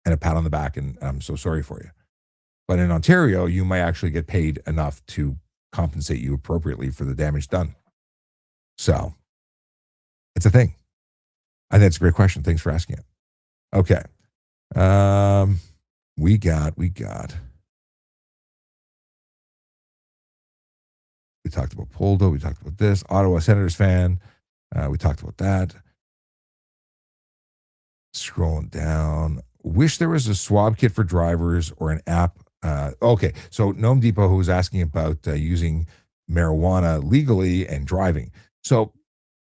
and a pat on the back, and I'm so sorry for you. But in Ontario, you might actually get paid enough to compensate you appropriately for the damage done. So it's a thing. I think it's a great question. Thanks for asking it. Okay. We got. We talked about Poldo. We talked about this. Ottawa Senators fan. We talked about that. Scrolling down. Wish there was a swab kit for drivers or an app. Okay. So Gnome Depot, who was asking about using marijuana legally and driving. So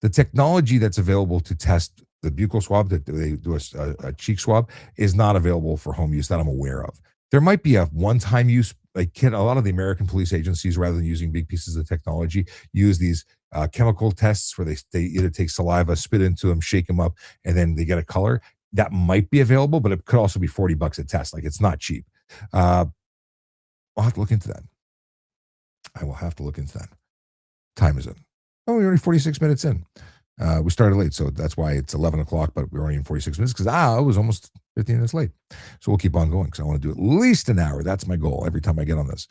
the technology that's available to test the buccal swab, that they do a cheek swab, is not available for home use that I'm aware of. There might be a one-time use, like a lot of the American police agencies, rather than using big pieces of technology, use these chemical tests where they either take saliva, spit into them, shake them up, and then they get a color. That might be available, but it could also be $40 a test. Like, it's not cheap. I'll have to look into that. I will have to look into that. Time is in. Oh, we're only 46 minutes in. We started late, so that's why it's 11 o'clock, but we're only in 46 minutes because I was almost 15 minutes late. So we'll keep on going because I want to do at least an hour. That's my goal every time I get on this.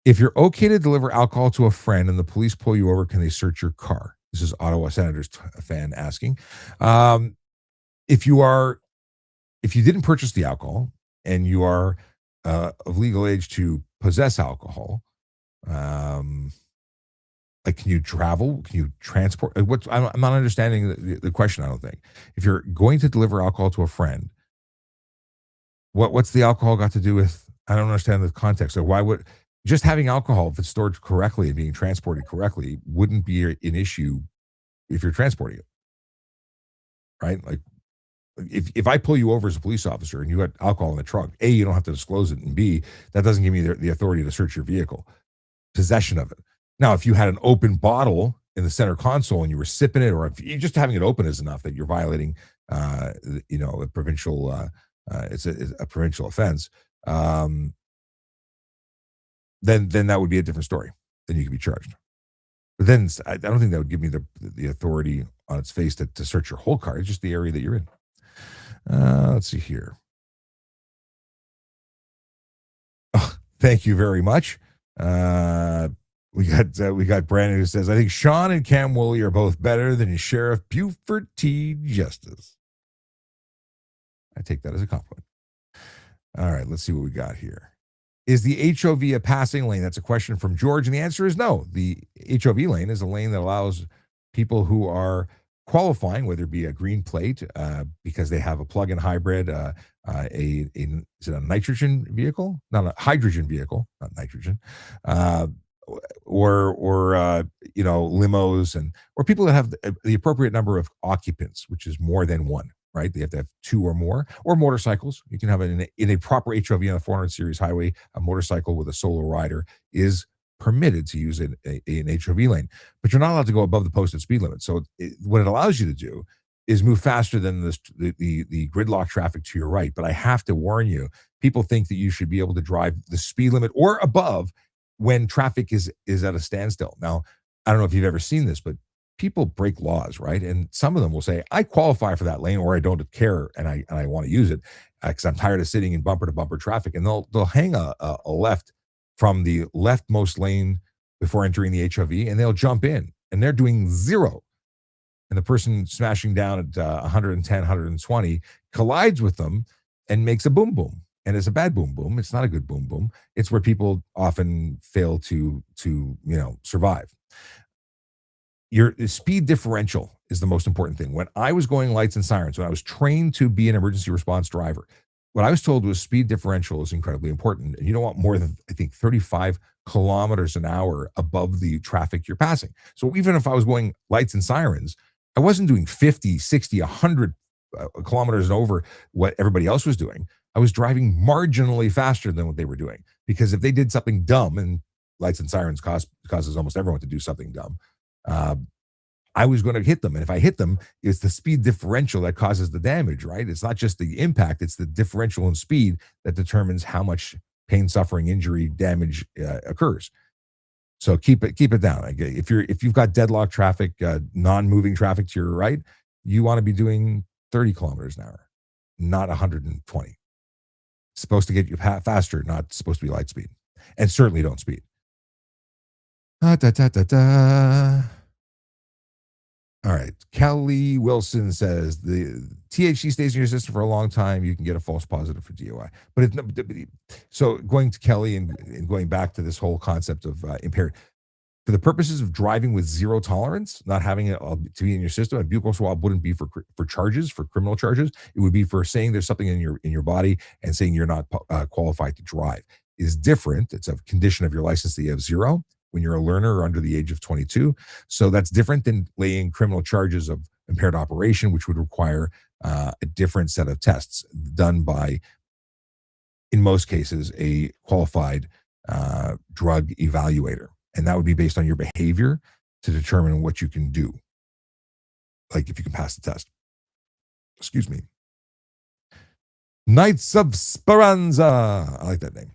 If you're okay to deliver alcohol to a friend and the police pull you over, can they search your car? This is Ottawa Senators fan asking. If you didn't purchase the alcohol and you are of legal age to possess alcohol, like, can you travel? Can you transport? I'm not understanding the question. I don't think. If you're going to deliver alcohol to a friend, what's the alcohol got to do with? I don't understand the context. So why would just having alcohol, if it's stored correctly and being transported correctly, wouldn't be an issue if you're transporting it, right? Like, if I pull you over as a police officer and you got alcohol in the trunk, A, you don't have to disclose it, and B, that doesn't give me the authority to search your vehicle. Possession of it. Now, if you had an open bottle in the center console and you were sipping it, or if you just having it open is enough that you're violating, a provincial, it's a provincial offense, then that would be a different story. Then you could be charged. But then I don't think that would give me the authority on its face to search your whole car. It's just the area that you're in. Let's see here. Oh, thank you very much. We got Brandon who says, I think Sean and Cam Woolley are both better than Sheriff Buford T. Justice. I take that as a compliment. All right, let's see what we got here. Is the HOV a passing lane? That's a question from George, and the answer is no. The HOV lane is a lane that allows people who are qualifying, whether it be a green plate because they have a plug-in hybrid, is it a nitrogen vehicle? Not a hydrogen vehicle, not nitrogen, or limos, or people that have the appropriate number of occupants, which is more than one. Right? They have to have two or more, or motorcycles. You can have it in a proper HOV on a 400 series highway. A motorcycle with a solo rider is permitted to use an HOV lane, but you're not allowed to go above the posted speed limit. So what it allows you to do is move faster than the gridlock traffic to your right. But I have to warn you, people think that you should be able to drive the speed limit or above when traffic is at a standstill. Now, I don't know if you've ever seen this, but people break laws, right? And some of them will say, I qualify for that lane, or I don't care, and I want to use it because I'm tired of sitting in bumper to bumper traffic. And they'll hang a left from the leftmost lane before entering the HOV, and they'll jump in, and they're doing zero. And the person smashing down at 110, 120 collides with them and makes a boom boom. And it's a bad boom boom. It's not a good boom boom. It's where people often fail to survive. Your speed differential is the most important thing. When I was going lights and sirens, when I was trained to be an emergency response driver, what I was told was speed differential is incredibly important. And you don't want more than, I think, 35 kilometers an hour above the traffic you're passing. So even if I was going lights and sirens, I wasn't doing 50, 60, 100 kilometers and over what everybody else was doing, I was driving marginally faster than what they were doing. Because if they did something dumb, and lights and sirens causes almost everyone to do something dumb, uh, I was going to hit them. And if I hit them, it's the speed differential that causes the damage, right? It's not just the impact, it's the differential in speed that determines how much pain, suffering, injury, damage occurs. So keep it down. If you've got deadlock traffic, non-moving traffic to your right, you want to be doing 30 kilometers an hour, not 120. It's supposed to get you faster, not supposed to be light speed. And certainly don't speed. Da, da, da, da. All right. Kelly Wilson says the THC stays in your system for a long time. You can get a false positive for DUI. So going to Kelly and going back to this whole concept of impaired, for the purposes of driving with zero tolerance, not having it to be in your system, a buccal swab wouldn't be for charges, for criminal charges. It would be for saying there's something in your body and saying you're not qualified to drive. Is different. It's a condition of your license that you have zero when you're a learner or under the age of 22. So that's different than laying criminal charges of impaired operation, which would require a different set of tests done by, in most cases, a qualified drug evaluator. And that would be based on your behavior to determine what you can do, like if you can pass the test. Excuse me. Knights of Speranza. I like that name.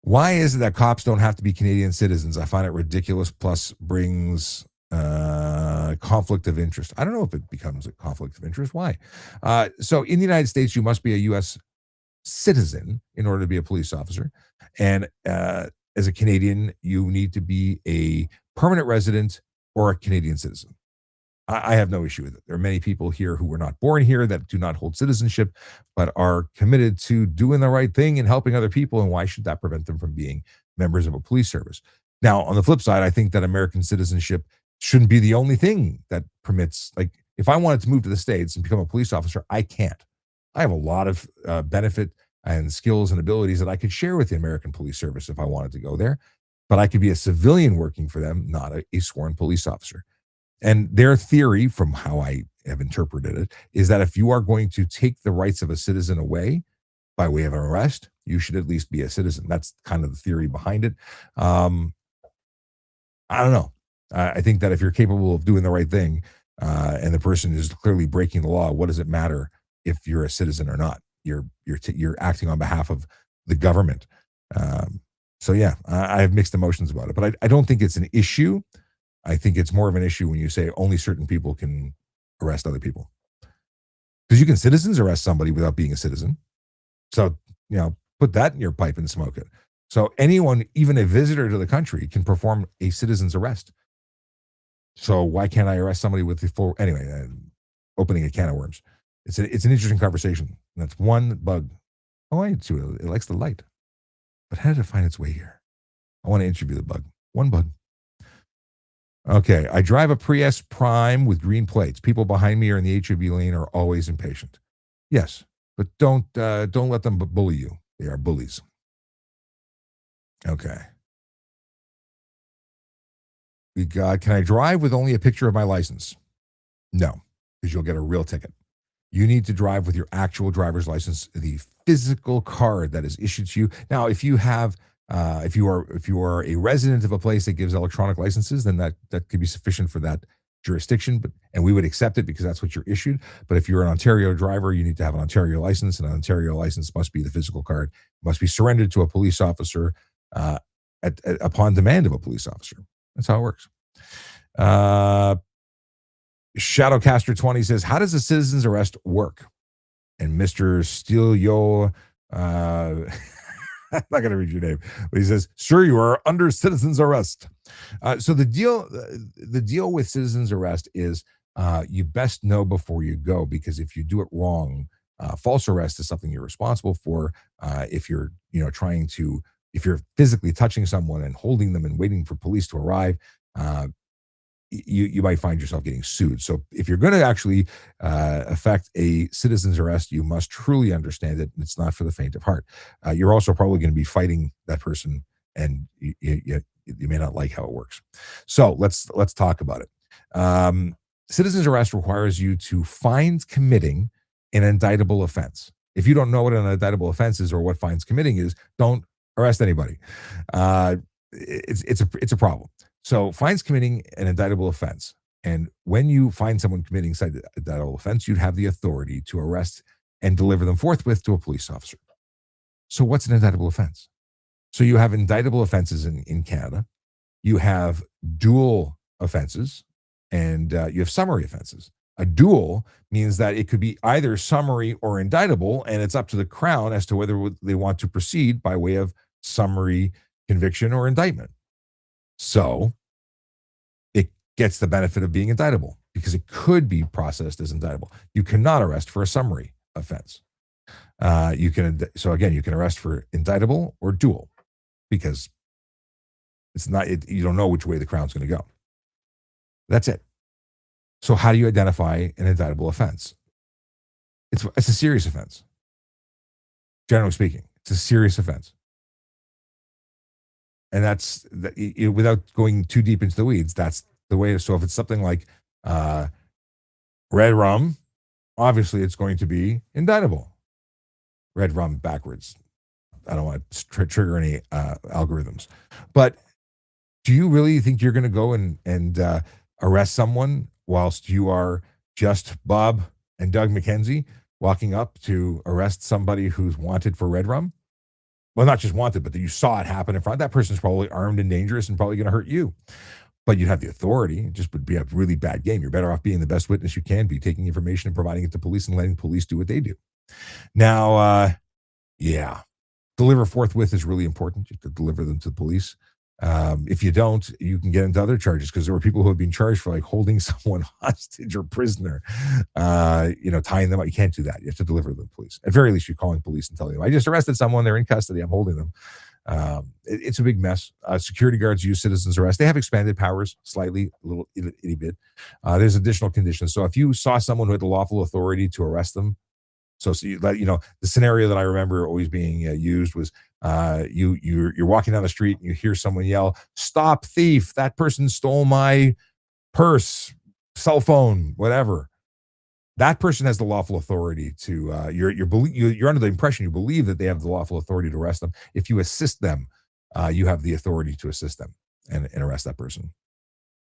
Why is it that cops don't have to be Canadian citizens? I find it ridiculous, plus brings conflict of interest. I don't know if it becomes a conflict of interest. Why? So in the United States, you must be a U.S. citizen in order to be a police officer. And as a Canadian, you need to be a permanent resident or a Canadian citizen. I have no issue with it. There are many people here who were not born here that do not hold citizenship, but are committed to doing the right thing and helping other people. And why should that prevent them from being members of a police service? Now, on the flip side, I think that American citizenship shouldn't be the only thing that permits, like, if I wanted to move to the States and become a police officer, I can't. I have a lot of benefit and skills and abilities that I could share with the American police service if I wanted to go there, but I could be a civilian working for them, not a sworn police officer. And their theory, from how I have interpreted it, is that if you are going to take the rights of a citizen away by way of an arrest, you should at least be a citizen. That's kind of the theory behind it. I don't know. I think that if you're capable of doing the right thing and the person is clearly breaking the law, what does it matter if you're a citizen or not? You're acting on behalf of the government. So yeah, I have mixed emotions about it, but I don't think it's an issue. I think it's more of an issue when you say only certain people can arrest other people. Because you can citizens arrest somebody without being a citizen. So, put that in your pipe and smoke it. So anyone, even a visitor to the country, can perform a citizen's arrest. So why can't I arrest somebody with the full, anyway, opening a can of worms. It's an interesting conversation. And that's one bug. Oh, I see it likes the light. But how did it find its way here? I want to interview the bug. One bug. Okay, I drive a Prius Prime with green plates. People behind me are in the HOV lane are always impatient. Yes, but don't let them bully you. They are bullies. Okay. We got, can I drive with only a picture of my license? No, because you'll get a real ticket. You need to drive with your actual driver's license, the physical card that is issued to you. Now, if you have if you are a resident of a place that gives electronic licenses, then that could be sufficient for that jurisdiction, and we would accept it because that's what you're issued. But if you're an Ontario driver, you need to have an Ontario license, and an Ontario license must be the physical card, must be surrendered to a police officer upon demand of a police officer. That's how it works. Shadowcaster 20 says, how does a citizen's arrest work? And Mr. Steelio, I'm not going to read your name, but he says, sir, you are under citizen's arrest. So the deal with citizen's arrest is you best know before you go, because if you do it wrong, false arrest is something you're responsible for. If you're if you're physically touching someone and holding them and waiting for police to arrive, you might find yourself getting sued. So if you're going to actually affect a citizen's arrest, you must truly understand it. It's not for the faint of heart. You're also probably going to be fighting that person, and you may not like how it works. So let's talk about it. Citizen's arrest requires you to find committing an indictable offense. If you don't know what an indictable offense is or what fines committing is, don't arrest anybody. Uh, it's a problem. So fines committing an indictable offense, and when you find someone committing said indictable offense, you'd have the authority to arrest and deliver them forthwith to a police officer. So what's an indictable offense? So you have indictable offenses in Canada. You have dual offenses, and you have summary offenses. A dual means that it could be either summary or indictable, and it's up to the Crown as to whether they want to proceed by way of summary conviction or indictment. So it gets the benefit of being indictable because it could be processed as indictable. You cannot arrest for a summary offense. You can arrest for indictable or dual because you don't know which way the Crown's going to go. That's it. So how do you identify an indictable offense? It's a serious offense. Generally speaking, it's a serious offense. And without going too deep into the weeds, that's the way. So if it's something like red rum, obviously it's going to be indictable. Red rum backwards. I don't want to trigger any algorithms. But do you really think you're going to go and arrest someone whilst you are just Bob and Doug McKenzie walking up to arrest somebody who's wanted for red rum? Well, not just wanted, but that you saw it happen in front. That person's probably armed and dangerous and probably going to hurt you. But you'd have the authority. It just would be a really bad game. You're better off being the best witness you can be, taking information and providing it to police and letting police do what they do. Now, yeah, deliver forthwith is really important. You could deliver them to the police. If you don't, you can get into other charges because there were people who have been charged for like holding someone hostage or prisoner, tying them up. You can't do that. You have to deliver them to the police. At very least, you're calling police and telling them, I just arrested someone. They're in custody. I'm holding them. It's a big mess. Security guards use citizens arrest. They have expanded powers slightly, a little itty bit. There's additional conditions. So if you saw someone who had the lawful authority to arrest them, the scenario that I remember always being used was you're walking down the street and you hear someone yell, "Stop thief! That person stole my purse, cell phone, whatever." That person has the lawful authority to. You're under the impression you believe that they have the lawful authority to arrest them. If you assist them, you have the authority to assist them and arrest that person.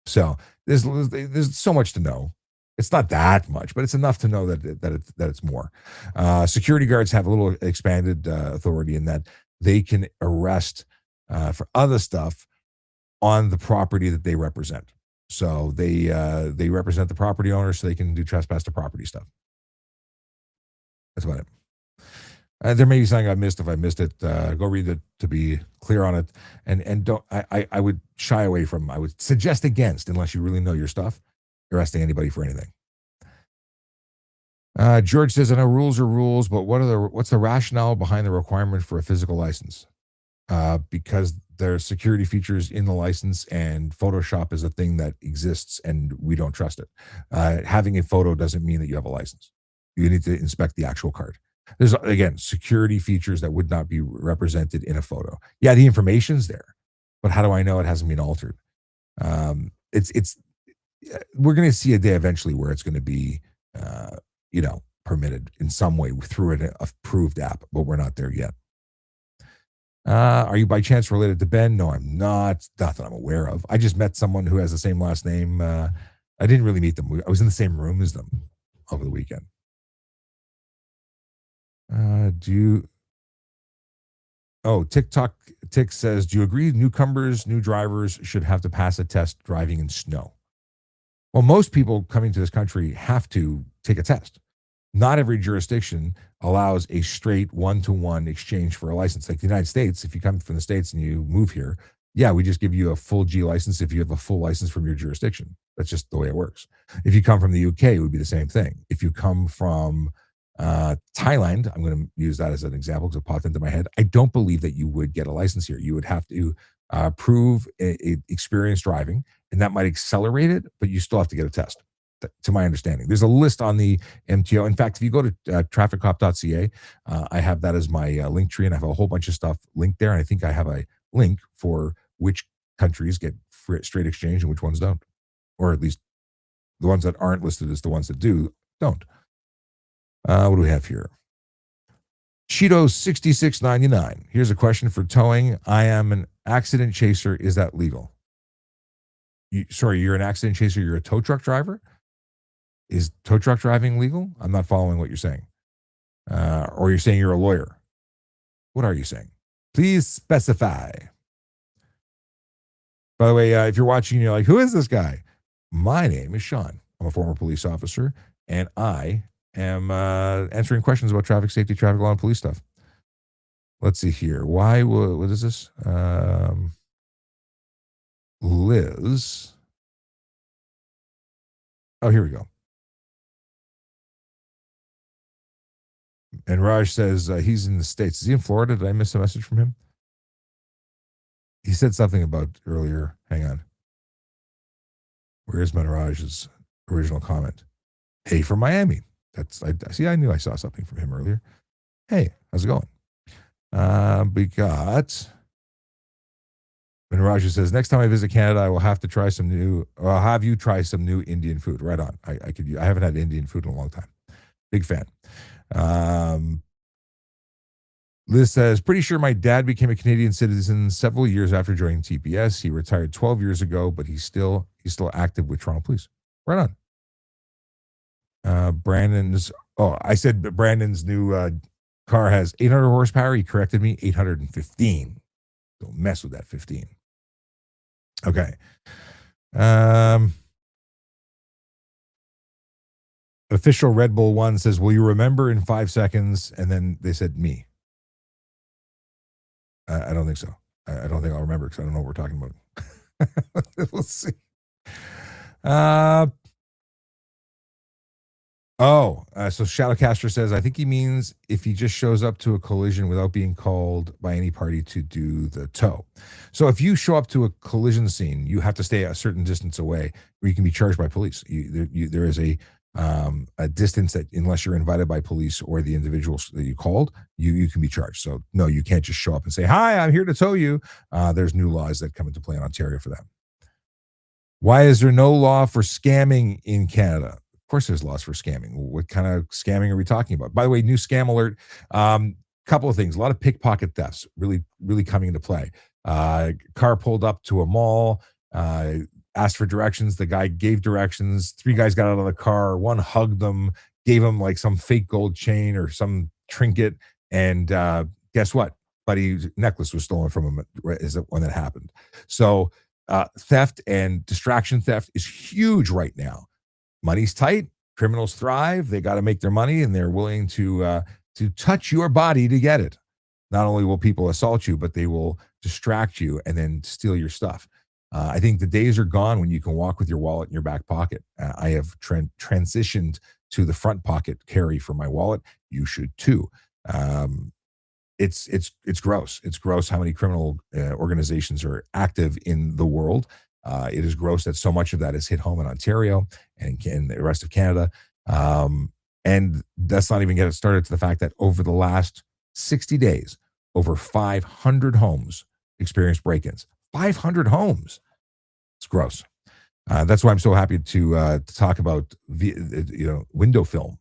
So there's so much to know. It's not that much, but it's enough to know that it's more. Security guards have a little expanded authority in that they can arrest for other stuff on the property that they represent. So they represent the property owner, so they can do trespass to property stuff. That's about it. There may be something I missed. If I missed it, go read it to be clear on it. And don't. I would shy away from. I would suggest against, unless you really know your stuff, arresting anybody for anything. George says, I know rules are rules, but what's the rationale behind the requirement for a physical license? Because there's security features in the license, and Photoshop is a thing that exists, and we don't trust it. Having a photo doesn't mean that you have a license. You need to inspect the actual card. There's, again, security features that would not be represented in a photo. Yeah, the information's there, but how do I know it hasn't been altered? We're going to see a day eventually where it's going to be, permitted in some way through an approved app, but we're not there yet. Are you by chance related to Ben? No, I'm not. Not that I'm aware of. I just met someone who has the same last name. I didn't really meet them. I was in the same room as them over the weekend. TikTok Tick says, do you agree newcomers, new drivers should have to pass a test driving in snow? Well, most people coming to this country have to take a test. Not every jurisdiction allows a straight one-to-one exchange for a license. Like the United States, if you come from the States and you move here, yeah, we just give you a full G license if you have a full license from your jurisdiction. That's just the way it works. If you come from the UK, it would be the same thing. If you come from Thailand, I'm going to use that as an example because it popped into my head. I don't believe that you would get a license here. You would have to prove experience driving, and that might accelerate it, but you still have to get a test, to my understanding. There's a list on the MTO. In fact, if you go to trafficcop.ca, I have that as my link tree, and I have a whole bunch of stuff linked there. And I think I have a link for which countries get straight exchange and which ones don't, or at least the ones that aren't listed as the ones that don't. What do we have here? Cheeto 6699. Here's a question for towing. I am an accident chaser. Is that legal? Sorry, you're an accident chaser. You're a tow truck driver. Is tow truck driving legal? I'm not following what you're saying. Or you're saying you're a lawyer. What are you saying? Please specify. By the way, if you're watching, you're like, who is this guy? My name is Sean. I'm a former police officer, and I am answering questions about traffic safety, traffic law, and police stuff. Let's see here. Why? What is this? Liz. Oh, here we go. And Raj says he's in the States. Is he in Florida? Did I miss a message from him? He said something about earlier. Hang on. Where is Manraj's original comment? Hey, from Miami. I see. I knew I saw something from him earlier. Hey, how's it going? We got Manraj says next time I visit Canada, I will have to try some new. Or I'll have you try some new Indian food. Right on. I haven't had Indian food in a long time. Big fan. Liz says, pretty sure my dad became a Canadian citizen several years after joining TPS. He retired 12 years ago, but he's still active with Toronto Police. Right on. I said Brandon's new car has 800 horsepower. He corrected me, 815. Don't mess with that 15. Okay. Official Red Bull 1 says, will you remember in 5 seconds? And then they said me. I don't think so. I don't think I'll remember because I don't know what we're talking about. We'll see. So Shadowcaster says, I think he means if he just shows up to a collision without being called by any party to do the tow. So if you show up to a collision scene, you have to stay a certain distance away where you can be charged by police. There is a distance that unless you're invited by police or the individuals that you called, you can be charged. So no, you can't just show up and say, hi, I'm here to tow you. There's new laws that come into play in Ontario for that. Why is there no law for scamming in Canada? Of course there's laws for scamming. What kind of scamming are we talking about? By the way, new scam alert. Couple of things. A lot of pickpocket thefts really, really coming into play. Car pulled up to a mall, asked for directions. The guy gave directions. 3 guys got out of the car. One hugged them, gave him like some fake gold chain or some trinket. And guess what? Buddy's necklace was stolen from him when that happened. So theft and distraction theft is huge right now. Money's tight. Criminals thrive. They got to make their money, and they're willing to touch your body to get it. Not only will people assault you, but they will distract you and then steal your stuff. I think the days are gone when you can walk with your wallet in your back pocket. I have transitioned to the front pocket carry for my wallet. You should too. It's gross. It's gross how many criminal organizations are active in the world. It is gross that so much of that is hit home in Ontario and in the rest of Canada. And that's not even getting started to the fact that over the last 60 days, over 500 homes experienced break-ins. 500 homes. It's gross. That's why I'm so happy to talk about window film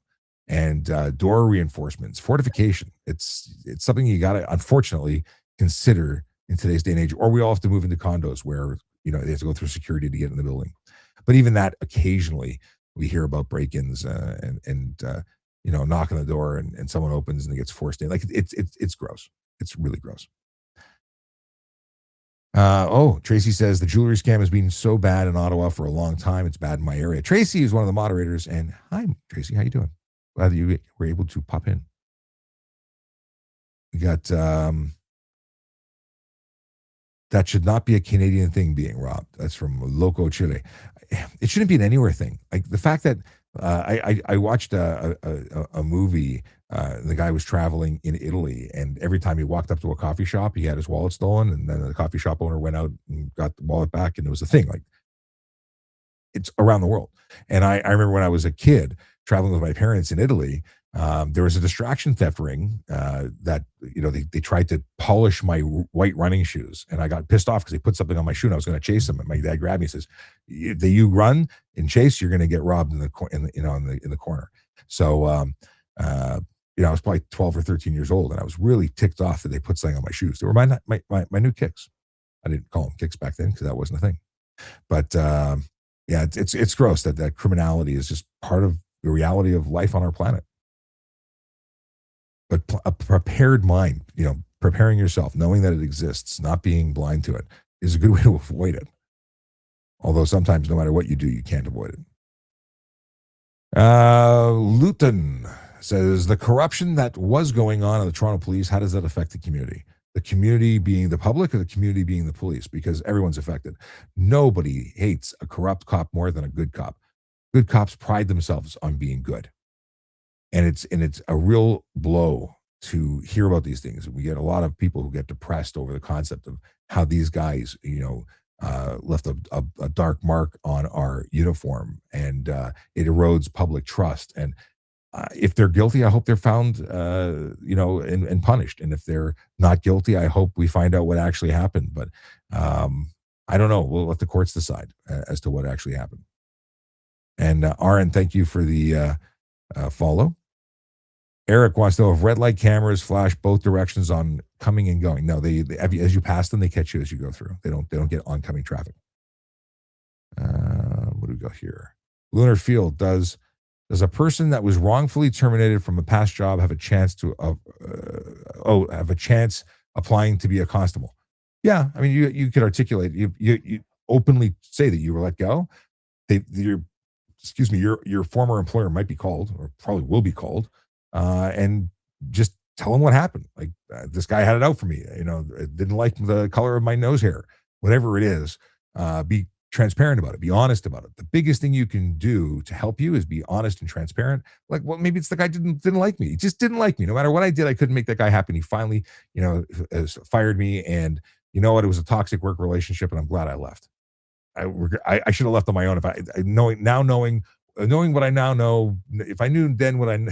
and door reinforcements, fortification. It's something you got to unfortunately consider in today's day and age. Or we all have to move into condos where they have to go through security to get in the building. But even that, occasionally we hear about break-ins and knock on the door and someone opens and it gets forced in. Like it's gross. It's really gross. Tracy says the jewelry scam has been so bad in Ottawa for a long time. It's bad in my area. Tracy is one of the moderators. And hi, Tracy. How you doing? Glad that you were able to pop in. We got that should not be a Canadian thing being robbed. That's from Loco Chile. It shouldn't be an anywhere thing. Like the fact that I watched a movie. The guy was traveling in Italy, and every time he walked up to a coffee shop, he had his wallet stolen, and then the coffee shop owner went out and got the wallet back, and it was a thing. Like it's around the world. And I remember when I was a kid traveling with my parents in Italy, there was a distraction theft ring that they tried to polish my white running shoes, and I got pissed off because they put something on my shoe, and I was going to chase them. And my dad grabbed me and says, "You run and chase, you're going to get robbed in the corner." So Uh, I was probably 12 or 13 years old, and I was really ticked off that they put something on my shoes. They were my new kicks. I didn't call them kicks back then because that wasn't a thing. But yeah, it's gross that criminality is just part of the reality of life on our planet. But a prepared mind, preparing yourself, knowing that it exists, not being blind to it, is a good way to avoid it. Although sometimes, no matter what you do, you can't avoid it. Luton says the corruption that was going on in the Toronto police, how does that affect the community? The community being the public or the community being the police? Because everyone's affected. Nobody hates a corrupt cop more than a good cop. Good cops pride themselves on being good. And it's a real blow to hear about these things. We get a lot of people who get depressed over the concept of how these guys, left a dark mark on our uniform, and it erodes public trust. And if they're guilty, I hope they're found, and punished. And if they're not guilty, I hope we find out what actually happened. But I don't know. We'll let the courts decide as to what actually happened. And Aaron, thank you for the follow. Eric wants to know if red light cameras flash both directions on coming and going. No, they as you pass them, they catch you as you go through. They don't get oncoming traffic. What do we got here? Lunar Field, does a person that was wrongfully terminated from a past job have a chance to have a chance applying to be a constable? Yeah, I mean, you could articulate, you openly say that you were let go. Your former employer might be called, or probably will be called, and just tell them what happened. Like, this guy had it out for me. Didn't like the color of my nose hair, whatever it is. Be transparent about it. Be honest about it. The biggest thing you can do to help you is be honest and transparent. Like, well, maybe it's the guy didn't like me. He just didn't like me. No matter what I did, I couldn't make that guy happy. And he finally, fired me. And you know what? It was a toxic work relationship, and I'm glad I left. I should have left on my own. If knowing what I now know, if I knew then what I I'm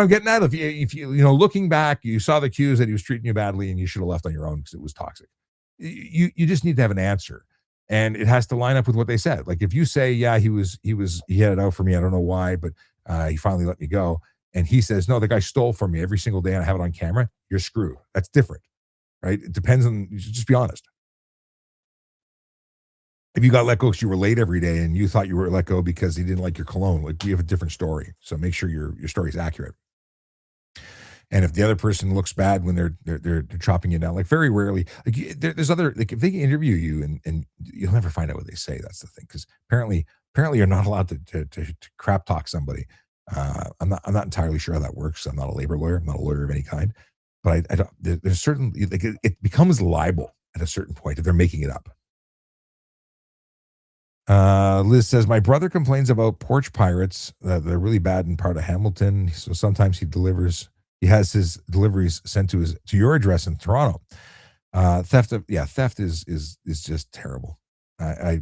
getting at. If you looking back, you saw the cues that he was treating you badly, and you should have left on your own because it was toxic. You just need to have an answer, and it has to line up with what they said. Like, if you say, yeah, he had it out for me, I don't know why, but he finally let me go, and he says, no, the guy stole from me every single day, and I have it on camera, you're screwed. That's different, right? It depends on. You should just be honest. If you got let go because you were late every day and you thought you were let go because he didn't like your cologne, like, we have a different story. So make sure your story is accurate. And if the other person looks bad when they're chopping you down, like, very rarely, like, there's other, like, if they interview you and you'll never find out what they say. That's the thing, because apparently you're not allowed to crap talk somebody. I'm not entirely sure how that works. I'm not a labor lawyer. I'm not a lawyer of any kind. But I don't. There's certain, like, it becomes libel at a certain point if they're making it up. Liz says, my brother complains about porch pirates. They're really bad in part of Hamilton. So sometimes he has his deliveries sent to your address in Toronto. Theft is just terrible. I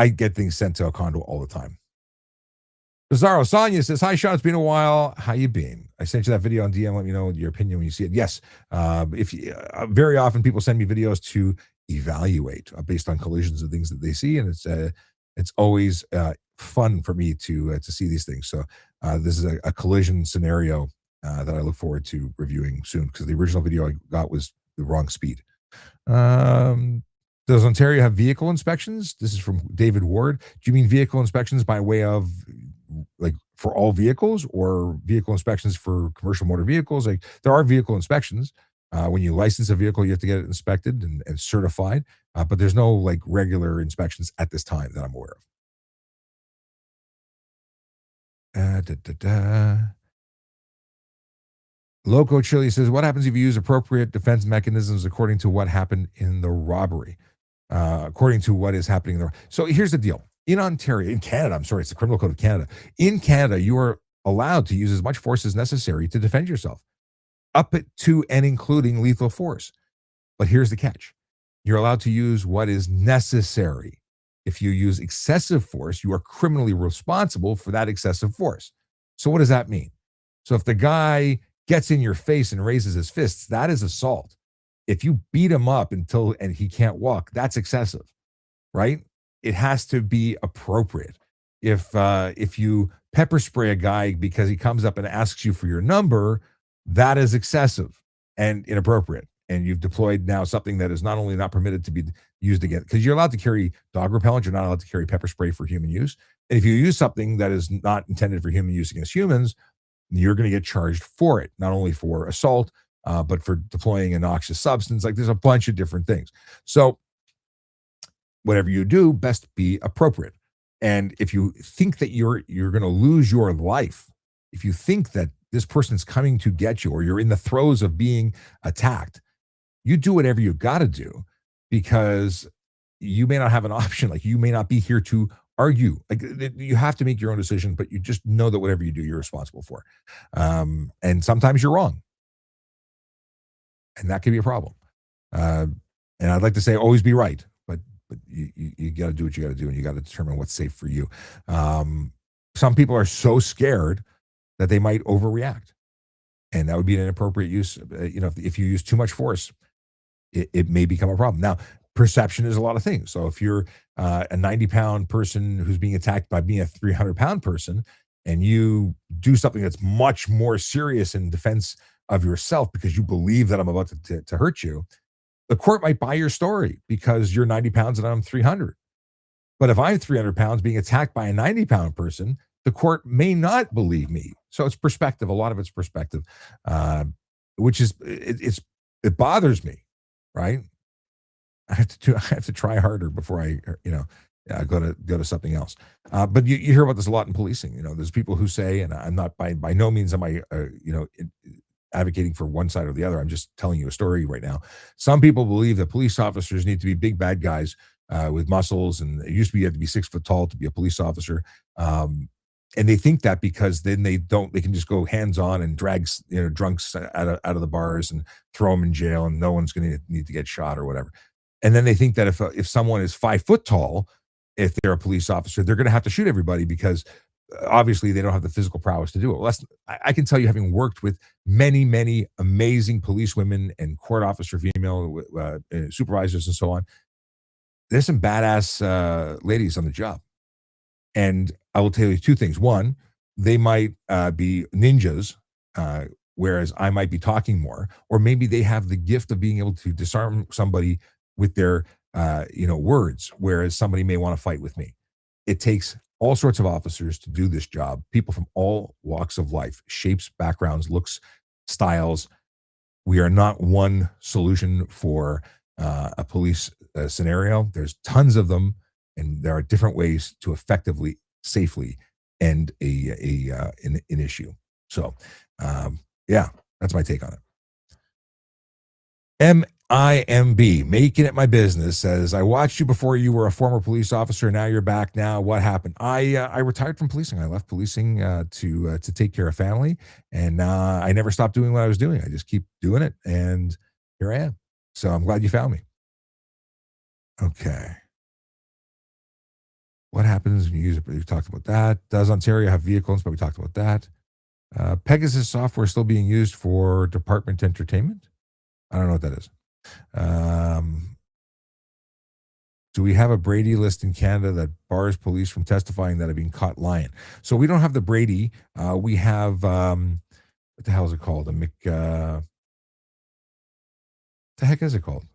get things sent to a condo all the time. Bizarro Sonia says, hi, Sean, it's been a while. How you been? I sent you that video on DM. Let me know your opinion when you see it. Yes. Very often people send me videos to evaluate based on collisions and things that they see. And it's always fun for me to see these things. So this is a collision scenario that I look forward to reviewing soon, because the original video I got was the wrong speed. Does Ontario have vehicle inspections? This is from David Ward. Do you mean vehicle inspections by way of, like, for all vehicles, or vehicle inspections for commercial motor vehicles? Like, there are vehicle inspections. When you license a vehicle, you have to get it inspected and certified. But there's no, like, regular inspections at this time that I'm aware of. Loco Chili says, what happens if you use appropriate defense mechanisms according to what happened in the robbery? According to what is happening there. So here's the deal. In Canada, it's the Criminal Code of Canada. In Canada, you are allowed to use as much force as necessary to defend yourself, up to and including lethal force. But here's the catch. You're allowed to use what is necessary. If you use excessive force, you are criminally responsible for that excessive force. So what does that mean? So if the guy gets in your face and raises his fists, that is assault. If you beat him up and he can't walk, that's excessive, right? It has to be appropriate. If you pepper spray a guy because he comes up and asks you for your number, that is excessive and inappropriate. And you've deployed now something that is not only not permitted to be used again, because you're allowed to carry dog repellent, you're not allowed to carry pepper spray for human use. And if you use something that is not intended for human use against humans, you're going to get charged for it, not only for assault, but for deploying a noxious substance. Like there's a bunch of different things. So whatever you do, best be appropriate. And if you think that you're going to lose your life, if you think that this person's coming to get you, or you're in the throes of being attacked, you do whatever you got to do, because you may not have an option. Like you may not be here to argue. Like you have to make your own decision, but you just know that whatever you do, you're responsible for. And sometimes you're wrong, and that can be a problem. Uh, and I'd like to say always be right, but you got to do what you got to do, and you got to determine what's safe for you. Some people are so scared that they might overreact, and that would be an inappropriate use. If you use too much force, it may become a problem. Now, perception is a lot of things. So if you're a 90-pound person who's being attacked by being a 300-pound person, and you do something that's much more serious in defense of yourself because you believe that I'm about to hurt you, the court might buy your story because you're 90 pounds and I'm 300. But if I'm 300 pounds being attacked by a 90-pound person, the court may not believe me. So it's perspective. A lot of it's perspective, which is it bothers me, right? I have to try harder before I go to something else. But you hear about this a lot in policing. There's people who say, and I'm not by no means am I advocating for one side or the other. I'm just telling you a story right now. Some people believe that police officers need to be big bad guys with muscles, and it used to be you had to be 6 foot tall to be a police officer. And they think that because then they can just go hands on and drag drunks out of the bars and throw them in jail, and no one's going to need to get shot or whatever. And then they think that if someone is 5 foot tall, if they're a police officer, they're going to have to shoot everybody because obviously they don't have the physical prowess to do it. Well, I can tell you, having worked with many, many amazing police women and court officer female supervisors and so on, there's some badass ladies on the job. And I will tell you two things. One, they might be ninjas, whereas I might be talking more, or maybe they have the gift of being able to disarm somebody with their words, whereas somebody may want to fight with me. It takes all sorts of officers to do this job, people from all walks of life, shapes, backgrounds, looks, styles. We are not one solution for a police scenario. There's tons of them, and there are different ways to effectively, safely end an issue. So, yeah, that's my take on it. MIMB, making it my business, says, I watched you before you were a former police officer. Now you're back. Now what happened? I retired from policing. I left policing to take care of family, and I never stopped doing what I was doing. I just keep doing it, and here I am. So I'm glad you found me. Okay. What happens when you use it? We talked about that. Does Ontario have vehicles? But we talked about that. Pegasus software still being used for department entertainment? I don't know what that is. Do we have a Brady list in Canada that bars police from testifying that have been caught lying? So we don't have the Brady. We have, what the hell is it called? What the heck is it called?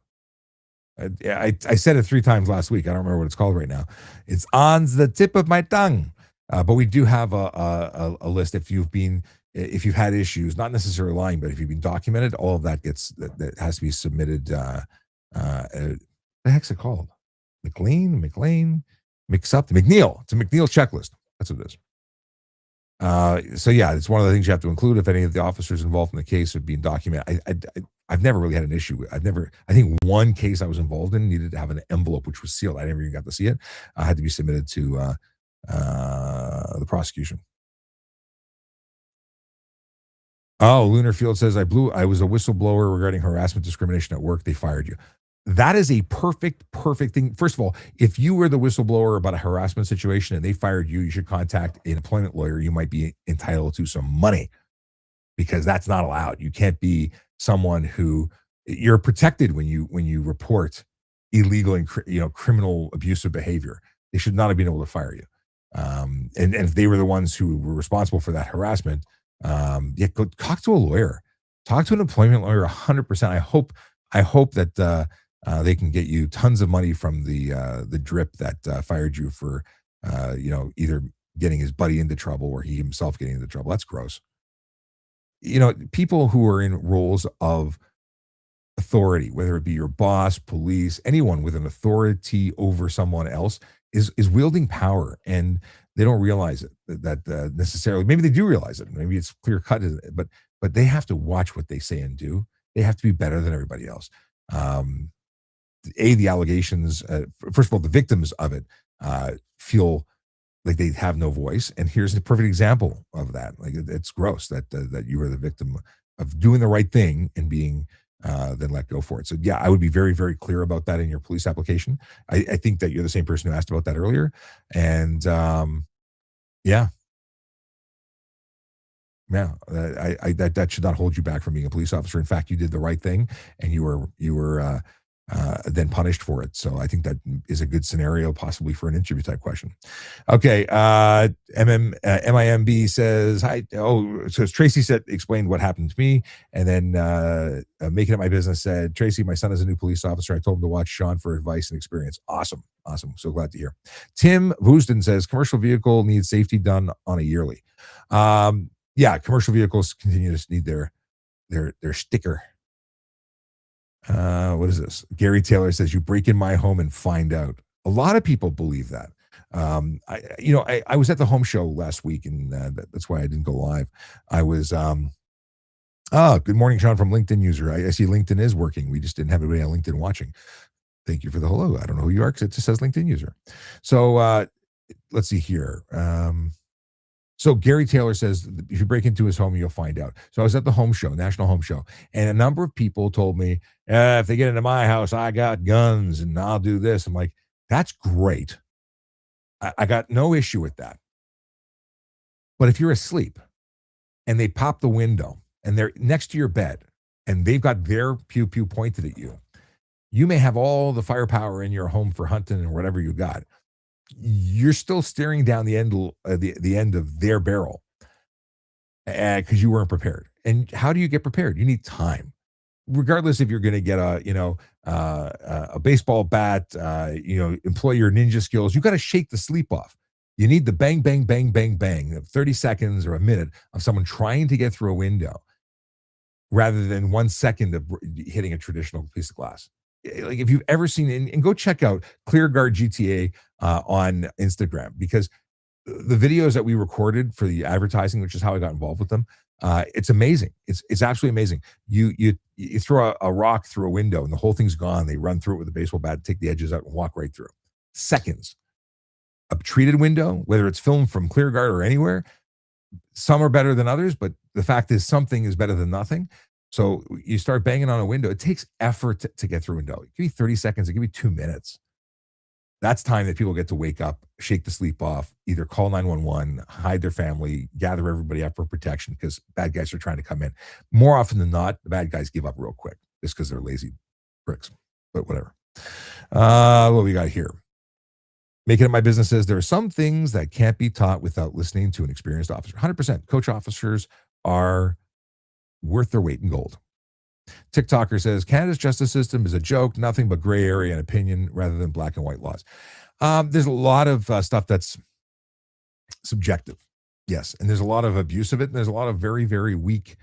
I said it 3 times last week. I don't remember what it's called right now. It's on the tip of my tongue. But we do have a list if you've had issues, not necessarily lying, but if you've been documented, all of that that has to be submitted. The heck's it called? McLean, mix up the McNeil. It's a McNeil checklist. That's what it is. So yeah, it's one of the things you have to include if any of the officers involved in the case have been documented. I've never really had an issue. I think one case I was involved in needed to have an envelope which was sealed. I never even got to see it. I had to be submitted to the prosecution. Oh, Lunar Field says, I was a whistleblower regarding harassment discrimination at work. They fired you. That is a perfect thing. First of all, if you were the whistleblower about a harassment situation and they fired you, you should contact an employment lawyer. You might be entitled to some money because that's not allowed. You can't be someone who you're protected when you report illegal and criminal abusive behavior. They should not have been able to fire you. And if they were the ones who were responsible for that harassment, yeah, go talk to a lawyer, talk to an employment lawyer. 100%. I hope that they can get you tons of money from the drip that fired you for either getting his buddy into trouble or he himself getting into trouble. That's gross. People who are in roles of authority, whether it be your boss, police, anyone with an authority over someone else, is wielding power, and they don't realize it. That necessarily, maybe they do realize it. Maybe it's clear cut, but they have to watch what they say and do. They have to be better than everybody else. Um, the allegations. First of all, the victims of it feel like they have no voice, and here's a perfect example of that. Like it's gross that you were the victim of doing the right thing and being then let go for it. So yeah, I would be very, very clear about that in your police application. I think that you're the same person who asked about that earlier, and yeah, yeah, that should not hold you back from being a police officer. In fact, you did the right thing, and you were then punished for it. So I think that is a good scenario, possibly for an interview type question. Okay, MIMB says hi. Oh, so Tracy explained what happened to me, and then making it my business said, Tracy, my son is a new police officer. I told him to watch Sean for advice and experience. Awesome, awesome. So glad to hear. Tim Woosden says commercial vehicle needs safety done on a yearly. Yeah, commercial vehicles continue to need their sticker. What is this? Gary Taylor says you break in my home and find out. A lot of people believe that. I was at the home show last week, and that's why I didn't go live. I was good morning, Sean from LinkedIn user. I see LinkedIn is working. We just didn't have anybody on LinkedIn watching. Thank you for the hello. I don't know who you are because it just says LinkedIn user. So let's see here. So Gary Taylor says if you break into his home, you'll find out. So I was at the home show, National Home Show, and a number of people told me, if they get into my house, I got guns and I'll do this. I'm like, that's great. I got no issue with that. But if you're asleep and they pop the window and they're next to your bed and they've got their pew pew pointed at you, you may have all the firepower in your home for hunting or whatever you got. You're still staring down the end of their barrel because you weren't prepared. And how do you get prepared? You need time, regardless if you're going to get a baseball bat, employ your ninja skills. You got to shake the sleep off. You need the bang, bang, bang, bang, bang of 30 seconds or a minute of someone trying to get through a window, rather than 1 second of hitting a traditional piece of glass. Like if you've ever seen, and go check out ClearGuard GTA on Instagram, because the videos that we recorded for the advertising, which is how I got involved with them, it's amazing. It's absolutely amazing. You throw a rock through a window and the whole thing's gone. They run through it with a baseball bat, take the edges out, and walk right through. Seconds. A treated window, whether it's filmed from ClearGuard or anywhere, some are better than others, but the fact is something is better than nothing. So you start banging on a window. It takes effort to get through a window. It could be 30 seconds. It could be 2 minutes. That's time that people get to wake up, shake the sleep off, either call 911, hide their family, gather everybody up for protection because bad guys are trying to come in. More often than not, the bad guys give up real quick just because they're lazy pricks. But whatever. What we got here? Making it my business says there are some things that can't be taught without listening to an experienced officer. 100%. Coach officers are worth their weight in gold. TikToker says Canada's justice system is a joke, nothing but gray area and opinion rather than black and white laws. There's a lot of stuff that's subjective, yes, and there's a lot of abuse of it, and there's a lot of very, very weak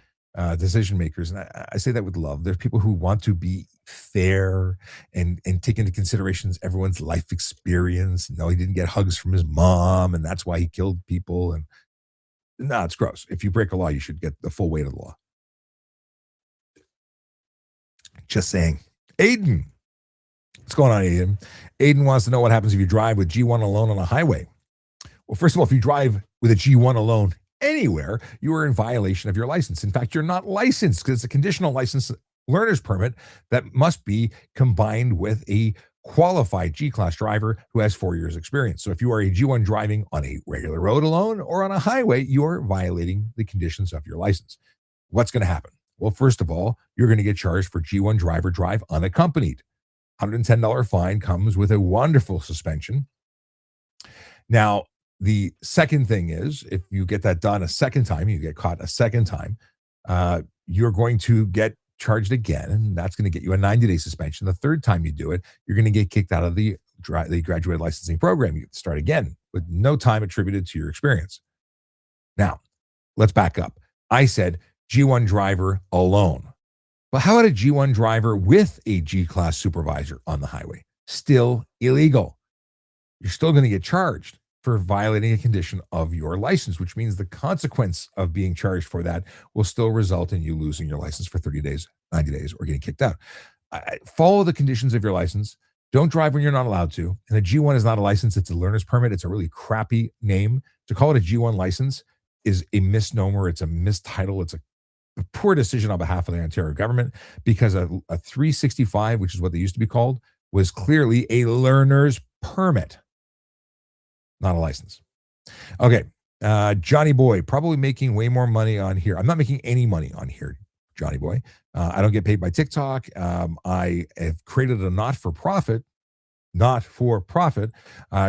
decision makers, and I say that with love. There's people who want to be fair and take into considerations everyone's life experience. No, he didn't get hugs from his mom, and that's why he killed people. And no, it's gross. If you break a law, you should get the full weight of the law. Just saying. Aiden. What's going on, Aiden? Aiden wants to know what happens if you drive with G1 alone on a highway. Well, first of all, if you drive with a G1 alone anywhere, you are in violation of your license. In fact, you're not licensed because it's a conditional license learner's permit that must be combined with a qualified G-class driver who has 4 years experience. So if you are a G1 driving on a regular road alone or on a highway, you are violating the conditions of your license. What's going to happen? Well, first of all, you're going to get charged for G1 driver drive unaccompanied. $110 fine comes with a wonderful suspension. Now, The second thing is if you get that done a second time, you get caught a second time, you're going to get charged again, and that's going to get you a 90-day suspension. The third time you do it, you're going to get kicked out of the graduate licensing program. You start again with no time attributed to your experience. Now, let's back up. I said G1 driver alone. Well, how about a G1 driver with a G class supervisor on the highway? Still illegal. You're still going to get charged for violating a condition of your license, which means the consequence of being charged for that will still result in you losing your license for 30 days, 90 days, or getting kicked out. Follow the conditions of your license. Don't drive when you're not allowed to. And a G1 is not a license, it's a learner's permit. It's a really crappy name. To call it a G1 license is a misnomer. It's a mistitle. It's a poor decision on behalf of the Ontario government because a 365, which is what they used to be called, was clearly a learner's permit, not a license. Okay. Johnny Boy, probably making way more money on here. I'm not making any money on here, Johnny Boy. I don't get paid by TikTok. I have created a not-for-profit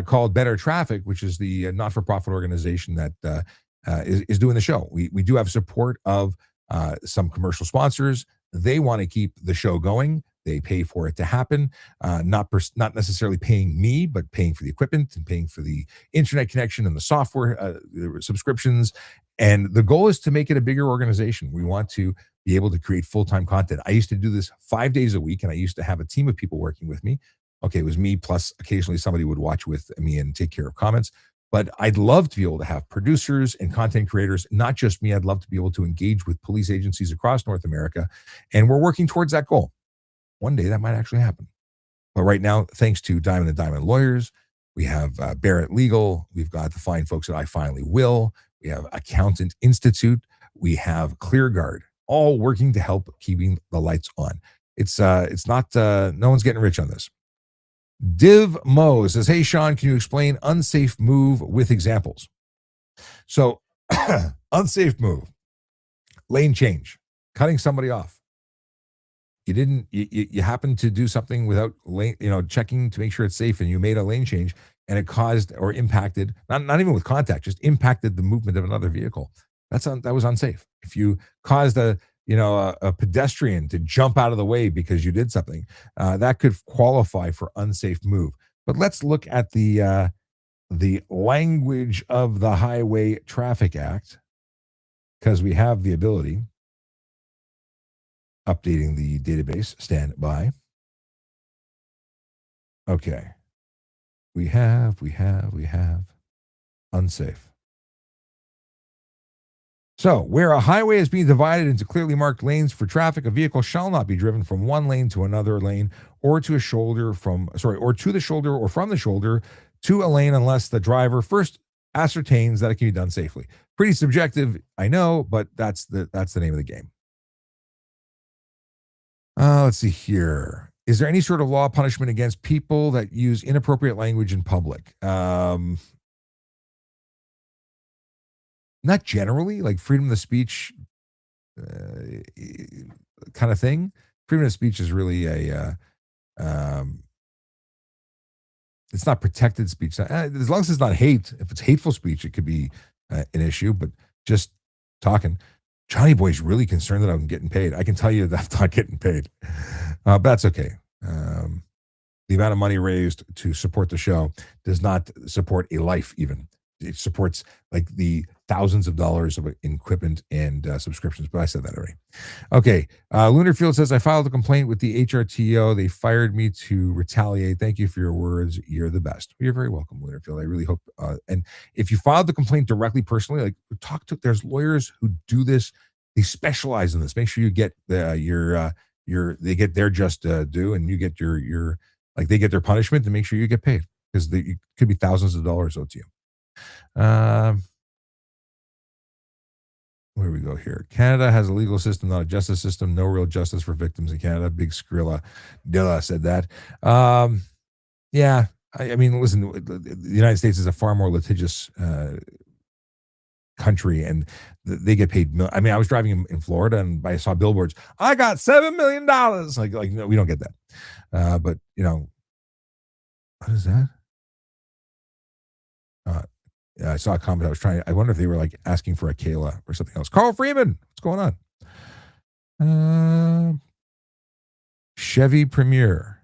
called Better Traffic, which is the not-for-profit organization that is doing the show. We do have support of some commercial sponsors. They want to keep the show going. They pay for it to happen, not necessarily paying me, but paying for the equipment and paying for the internet connection and the software subscriptions. And the goal is to make it a bigger organization. We want to be able to create full-time content. I used to do this 5 days a week, and I used to have a team of people working with me. Okay, it was me, plus occasionally somebody would watch with me and take care of comments. But I'd love to be able to have producers and content creators, not just me. I'd love to be able to engage with police agencies across North America. And we're working towards that goal. One day that might actually happen. But right now, thanks to Diamond and Diamond Lawyers, we have Barrett Legal. We've got the fine folks at I Finally Will. We have Accountant Institute. We have ClearGuard, all working to help keeping the lights on. It's not, no one's getting rich on this. Div Mo says, hey, Sean, can you explain unsafe move with examples? So, unsafe move, lane change, cutting somebody off. You happened to do something without lane, checking to make sure it's safe, and you made a lane change, and it caused or impacted, not even with contact, just impacted the movement of another vehicle. That was unsafe. If you caused a pedestrian to jump out of the way because you did something, that could qualify for unsafe move. But let's look at the language of the Highway Traffic Act, because we have the ability. Updating the database, stand by. Okay. We have unsafe. So, where a highway is being divided into clearly marked lanes for traffic, a vehicle shall not be driven from one lane to another lane or to the shoulder or from the shoulder to a lane unless the driver first ascertains that it can be done safely. Pretty subjective, I know, but that's the name of the game. Let's see here. Is there any sort of law punishment against people that use inappropriate language in public? Not generally, like freedom of speech kind of thing. Freedom of speech is really it's not protected speech. As long as it's not hate. If it's hateful speech, it could be an issue, but just talking. Johnny Boy's really concerned that I'm getting paid. I can tell you that I'm not getting paid, but that's okay. The amount of money raised to support the show does not support a life even. It supports like the thousands of dollars of equipment and subscriptions, but I said that already. Okay. Lunarfield says, I filed a complaint with the HRTO. They fired me to retaliate. Thank you for your words. You're the best. You're very welcome, Lunarfield. I really hope. And if you filed the complaint directly, personally, like there's lawyers who do this. They specialize in this. Make sure you get they get their just due, and you get your they get their punishment, and make sure you get paid, because it could be thousands of dollars owed to you. Where we go here? Canada has a legal system, not a justice system. No real justice for victims in Canada. Big Skrilla Dilla said that. Yeah, I mean, listen, the United States is a far more litigious country, and they get paid. I mean, I was driving in Florida, and I saw billboards. I got $7 million. Like no, we don't get that. But what is that? I saw a comment. I wonder if they were like asking for a Kayla or something else. Carl Freeman, what's going on? Chevy Premier.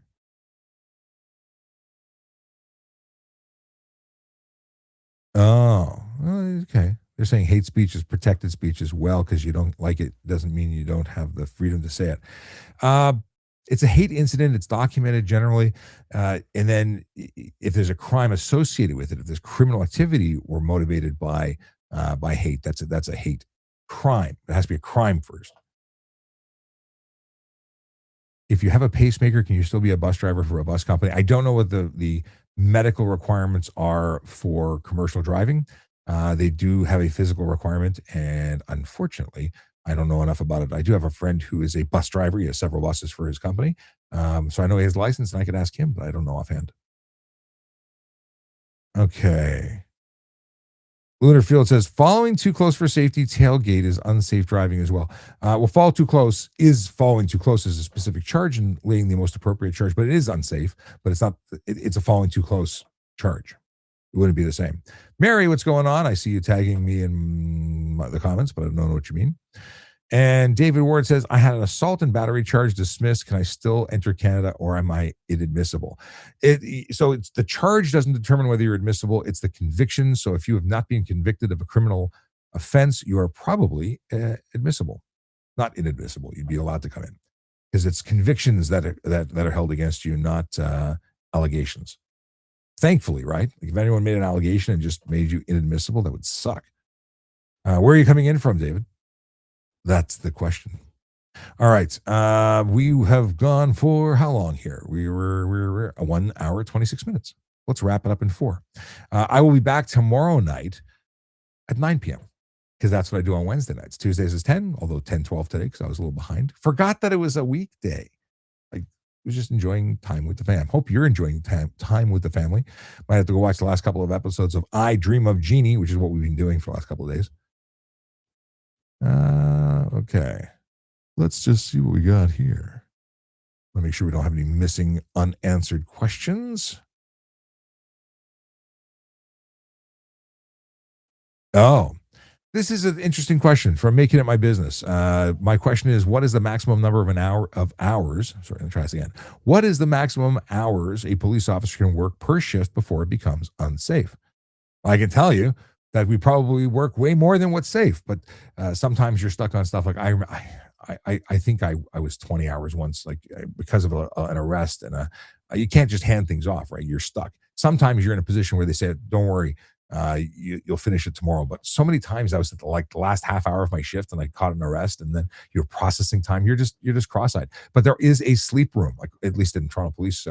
Oh, okay. They're saying hate speech is protected speech as well because you don't like it doesn't mean you don't have the freedom to say it. Uh, it's a hate incident. It's documented generally, and then if there's a crime associated with it, if there's criminal activity or motivated by hate, that's a hate crime. It has to be a crime first. If you have a pacemaker, can you still be a bus driver for a bus company? I don't know what the medical requirements are for commercial driving. They do have a physical requirement, and unfortunately, I don't know enough about it. I do have a friend who is a bus driver. He has several buses for his company, so I know he has a license, and I could ask him, but I don't know offhand. Okay. Lunar Field says following too close for safety tailgate is unsafe driving as well. Fall too close is following too close is a specific charge and laying the most appropriate charge, but it is unsafe. But it's not. It's a following too close charge. It wouldn't be the same. Mary, what's going on? I see you tagging me in the comments, but I don't know what you mean. And David Ward says, I had an assault and battery charge dismissed. Can I still enter Canada or am I inadmissible? So it's the charge doesn't determine whether you're admissible. It's the conviction. So if you have not been convicted of a criminal offense, you are probably admissible, not inadmissible. You'd be allowed to come in because it's convictions that are held against you, not allegations. Thankfully, right? Like if anyone made an allegation and just made you inadmissible, that would suck. Where are you coming in from, David? That's the question. All right. We have gone for how long here? We're 1 hour, 26 minutes. Let's wrap it up in 4. I will be back tomorrow night at 9 p.m. because that's what I do on Wednesday nights. Tuesdays is 10, although 10:12 today because I was a little behind. Forgot that it was a weekday. I was just enjoying time with the fam. Hope you're enjoying time with the family. Might have to go watch the last couple of episodes of I Dream of Jeannie, which is what we've been doing for the last couple of days. Okay. Let's just see what we got here. Let me make sure we don't have any missing unanswered questions. Oh, this is an interesting question from Making It My Business. My question is, what is the maximum number of hours? Sorry, let me try this again. What is the maximum hours a police officer can work per shift before it becomes unsafe? I can tell you that we probably work way more than what's safe, but sometimes you're stuck on stuff like I think I was 20 hours once, like because of an arrest and you can't just hand things off, right? You're stuck. Sometimes you're in a position where they say, "Don't worry, you'll finish it tomorrow." But so many times I was at the last half hour of my shift and I caught an arrest, and then you're processing time. You're just cross-eyed. But there is a sleep room, like at least in Toronto police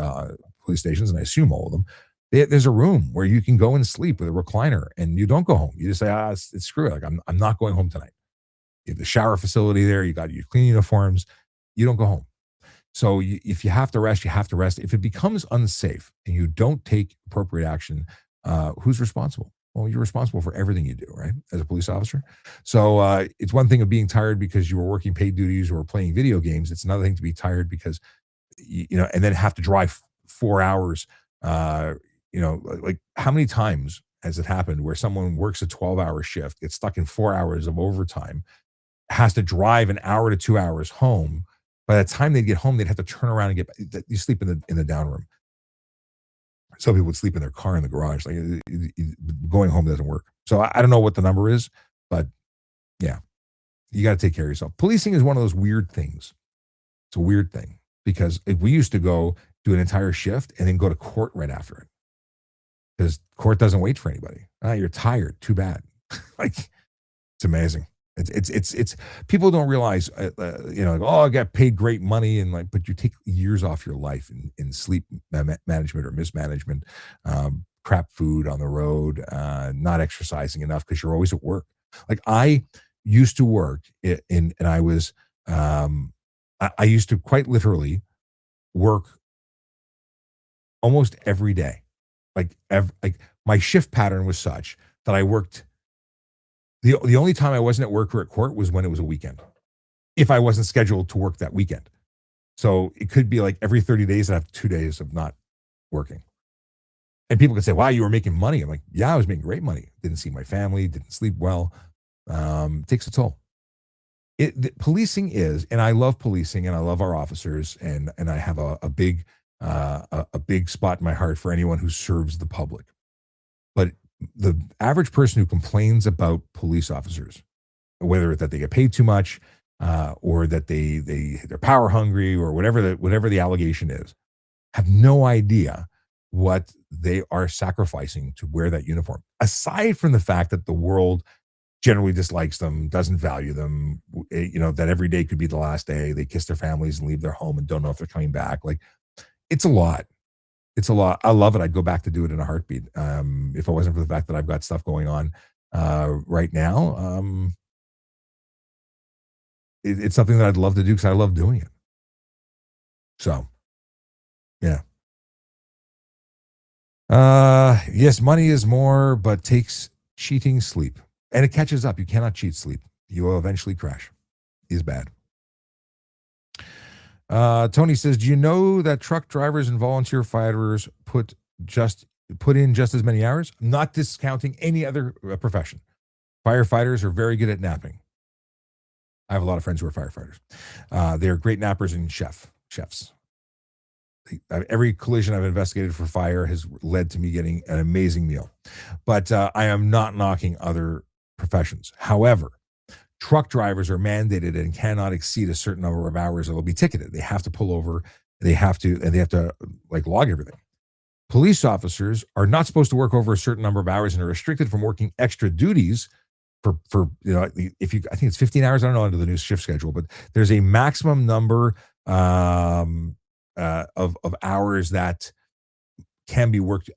stations, and I assume all of them. There's a room where you can go and sleep with a recliner, and you don't go home. You just say, it's screw it. Like I'm not going home tonight. You have the shower facility there. You got your clean uniforms. You don't go home. So if you have to rest, you have to rest. If it becomes unsafe and you don't take appropriate action, who's responsible? Well, you're responsible for everything you do, right? As a police officer. So it's one thing of being tired because you were working paid duties or playing video games. It's another thing to be tired because, and then have to drive 4 hours. Like how many times has it happened where someone works a 12-hour shift, gets stuck in 4 hours of overtime, has to drive an hour to 2 hours home. By the time they'd get home, they'd have to turn around and you sleep in the down room. Some people would sleep in their car in the garage. Like going home doesn't work. So I don't know what the number is, but yeah, you got to take care of yourself. Policing is one of those weird things. It's a weird thing because we used to go do an entire shift and then go to court right after it because court doesn't wait for anybody. You're tired. Too bad. Like it's amazing. It's people don't realize, like, oh, I got paid great money and like, but you take years off your life in sleep management or mismanagement, crap food on the road, not exercising enough because you're always at work. Like I used to work and I was, I used to quite literally work almost every day. Like my shift pattern was such that I worked. The only time I wasn't at work or at court was when it was a weekend, if I wasn't scheduled to work that weekend. So it could be like every 30 days, I have 2 days of not working. And people could say, wow, you were making money. I'm like, yeah, I was making great money. Didn't see my family, didn't sleep well. Takes a toll. Policing is, and I love policing, and I love our officers, and I have a big spot in my heart for anyone who serves the public. But the average person who complains about police officers, whether that they get paid too much, or that they're power hungry, or whatever the allegation is, have no idea what they are sacrificing to wear that uniform. Aside from the fact that the world generally dislikes them, doesn't value them, that every day could be the last day. They kiss their families and leave their home and don't know if they're coming back. Like, it's a lot. It's a lot. I love it. I'd go back to do it in a heartbeat. If it wasn't for the fact that I've got stuff going on right now, it's something that I'd love to do because I love doing it. So, yeah. Yes, money is more, but takes cheating sleep. And it catches up. You cannot cheat sleep. You will eventually crash. Is bad. Tony says, do you know that truck drivers and volunteer fighters put in just as many hours? Not discounting any other profession. Firefighters are very good at napping. I have a lot of friends who are firefighters. They're great nappers and chefs. Every collision I've investigated for fire has led to me getting an amazing meal. But I am not knocking other professions. However, truck drivers are mandated and cannot exceed a certain number of hours or they'll be ticketed. They have to pull over. They have to like log everything. Police officers are not supposed to work over a certain number of hours and are restricted from working extra duties for I think it's 15 hours. I don't know under the new shift schedule, but there's a maximum number of hours that can be worked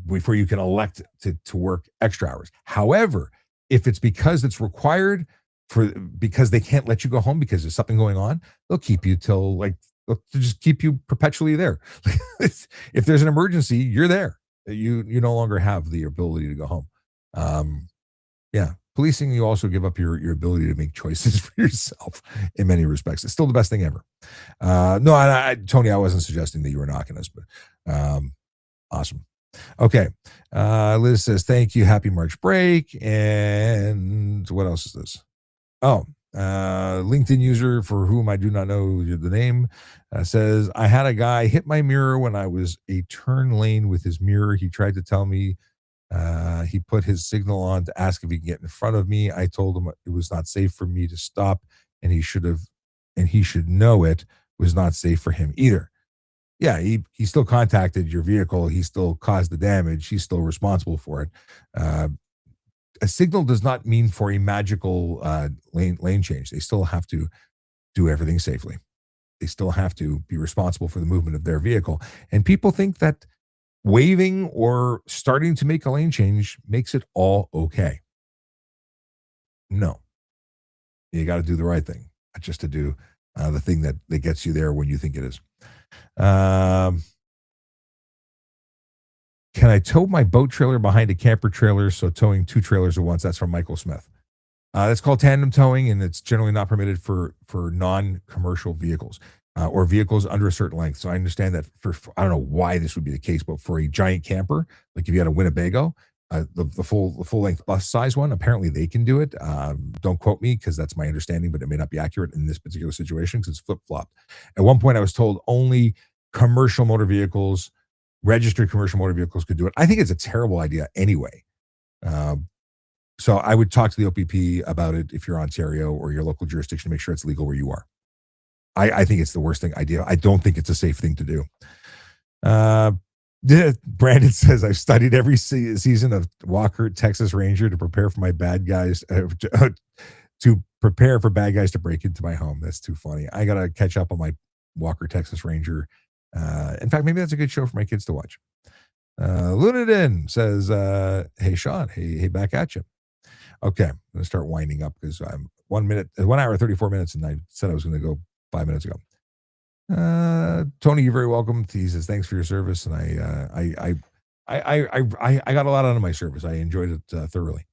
before you can elect to work extra hours. However, if it's because it's required because they can't let you go home because there's something going on, they'll keep you they'll just keep you perpetually there. If there's an emergency, you're there. You no longer have the ability to go home. Yeah. Policing, you also give up your ability to make choices for yourself in many respects. It's still the best thing ever. No, Tony, I wasn't suggesting that you were knocking us, but awesome. Okay. Liz says, thank you. Happy March break. And what else is this? Oh, LinkedIn user for whom I do not know the name says, I had a guy hit my mirror when I was a turn lane with his mirror. He tried to tell me he put his signal on to ask if he can get in front of me. I told him it was not safe for me to stop, and he should know it was not safe for him either. Yeah, he still contacted your vehicle. He still caused the damage. He's still responsible for it. A signal does not mean for a magical lane change. They still have to do everything safely. They still have to be responsible for the movement of their vehicle. And people think that waving or starting to make a lane change makes it all okay. No. You got to do the right thing, not just to do the thing that gets you there when you think it is. Can I tow my boat trailer behind a camper trailer? So towing two trailers at once. That's from Michael Smith. That's called tandem towing, and it's generally not permitted for non-commercial vehicles or vehicles under a certain length. So I understand that I don't know why this would be the case, but for a giant camper, like if you had a Winnebago, the full length bus size one, apparently they can do it. Don't quote me because that's my understanding, but it may not be accurate in this particular situation because it's flip-flopped. At one point, I was told only commercial motor vehicles, registered commercial motor vehicles could do it. I think it's a terrible idea anyway. So I would talk to the OPP about it if you're Ontario or your local jurisdiction to make sure it's legal where you are. I think it's the worst idea. I don't think it's a safe thing to do. Brandon says, I've studied every season of Walker, Texas Ranger to prepare for my bad guys, to prepare for bad guys to break into my home. That's too funny. I got to catch up on my Walker, Texas Ranger. In fact, maybe that's a good show for my kids to watch. Lunadin says, hey, Sean, hey, back at you. Okay, I'm going to start winding up because I'm 1 hour, 34 minutes, and I said I was going to go 5 minutes ago. Tony, you're very welcome. He says, thanks for your service. And I got a lot out of my service. I enjoyed it thoroughly.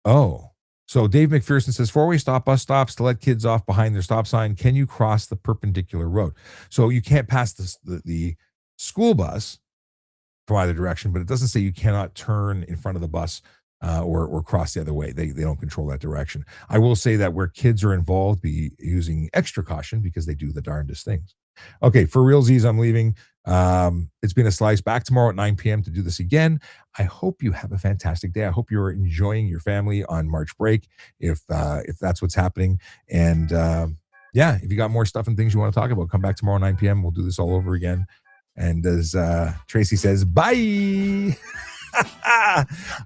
So Dave McPherson says, four-way stop bus stops to let kids off behind their stop sign. Can you cross the perpendicular road? So you can't pass the school bus from either direction, but it doesn't say you cannot turn in front of the bus or cross the other way. They don't control that direction. I will say that where kids are involved, be using extra caution because they do the darndest things. Okay, for realsies, I'm leaving. It's been a slice. Back tomorrow at 9 p.m. to do this again. I hope you have a fantastic day. I hope you're enjoying your family on March break, if that's what's happening. And yeah, if you got more stuff and things you want to talk about, come back tomorrow 9 p.m. We'll do this all over again. And as Tracy says, bye.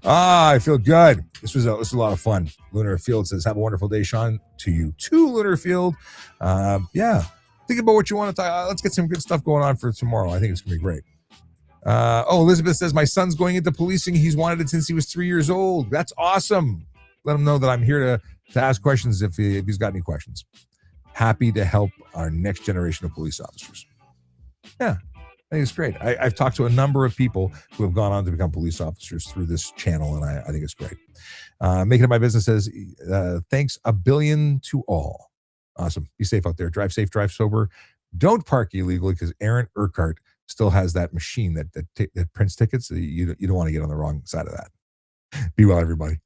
I feel good. This was a lot of fun. Lunar Field says, have a wonderful day, Sean. To you too, Lunar Field. Yeah. Think about what you want to talk. Let's get some good stuff going on for tomorrow. I think it's going to be great. Elizabeth says, my son's going into policing. He's wanted it since he was 3 years old. That's awesome. Let him know that I'm here to ask questions if he's got any questions. Happy to help our next generation of police officers. Yeah. I think it's great. I've talked to a number of people who have gone on to become police officers through this channel, and I think it's great. Making It My Business says, thanks a billion to all. Awesome. Be safe out there. Drive safe, drive sober. Don't park illegally because Aaron Urquhart still has that machine that prints tickets. You don't want to get on the wrong side of that. Be well, everybody.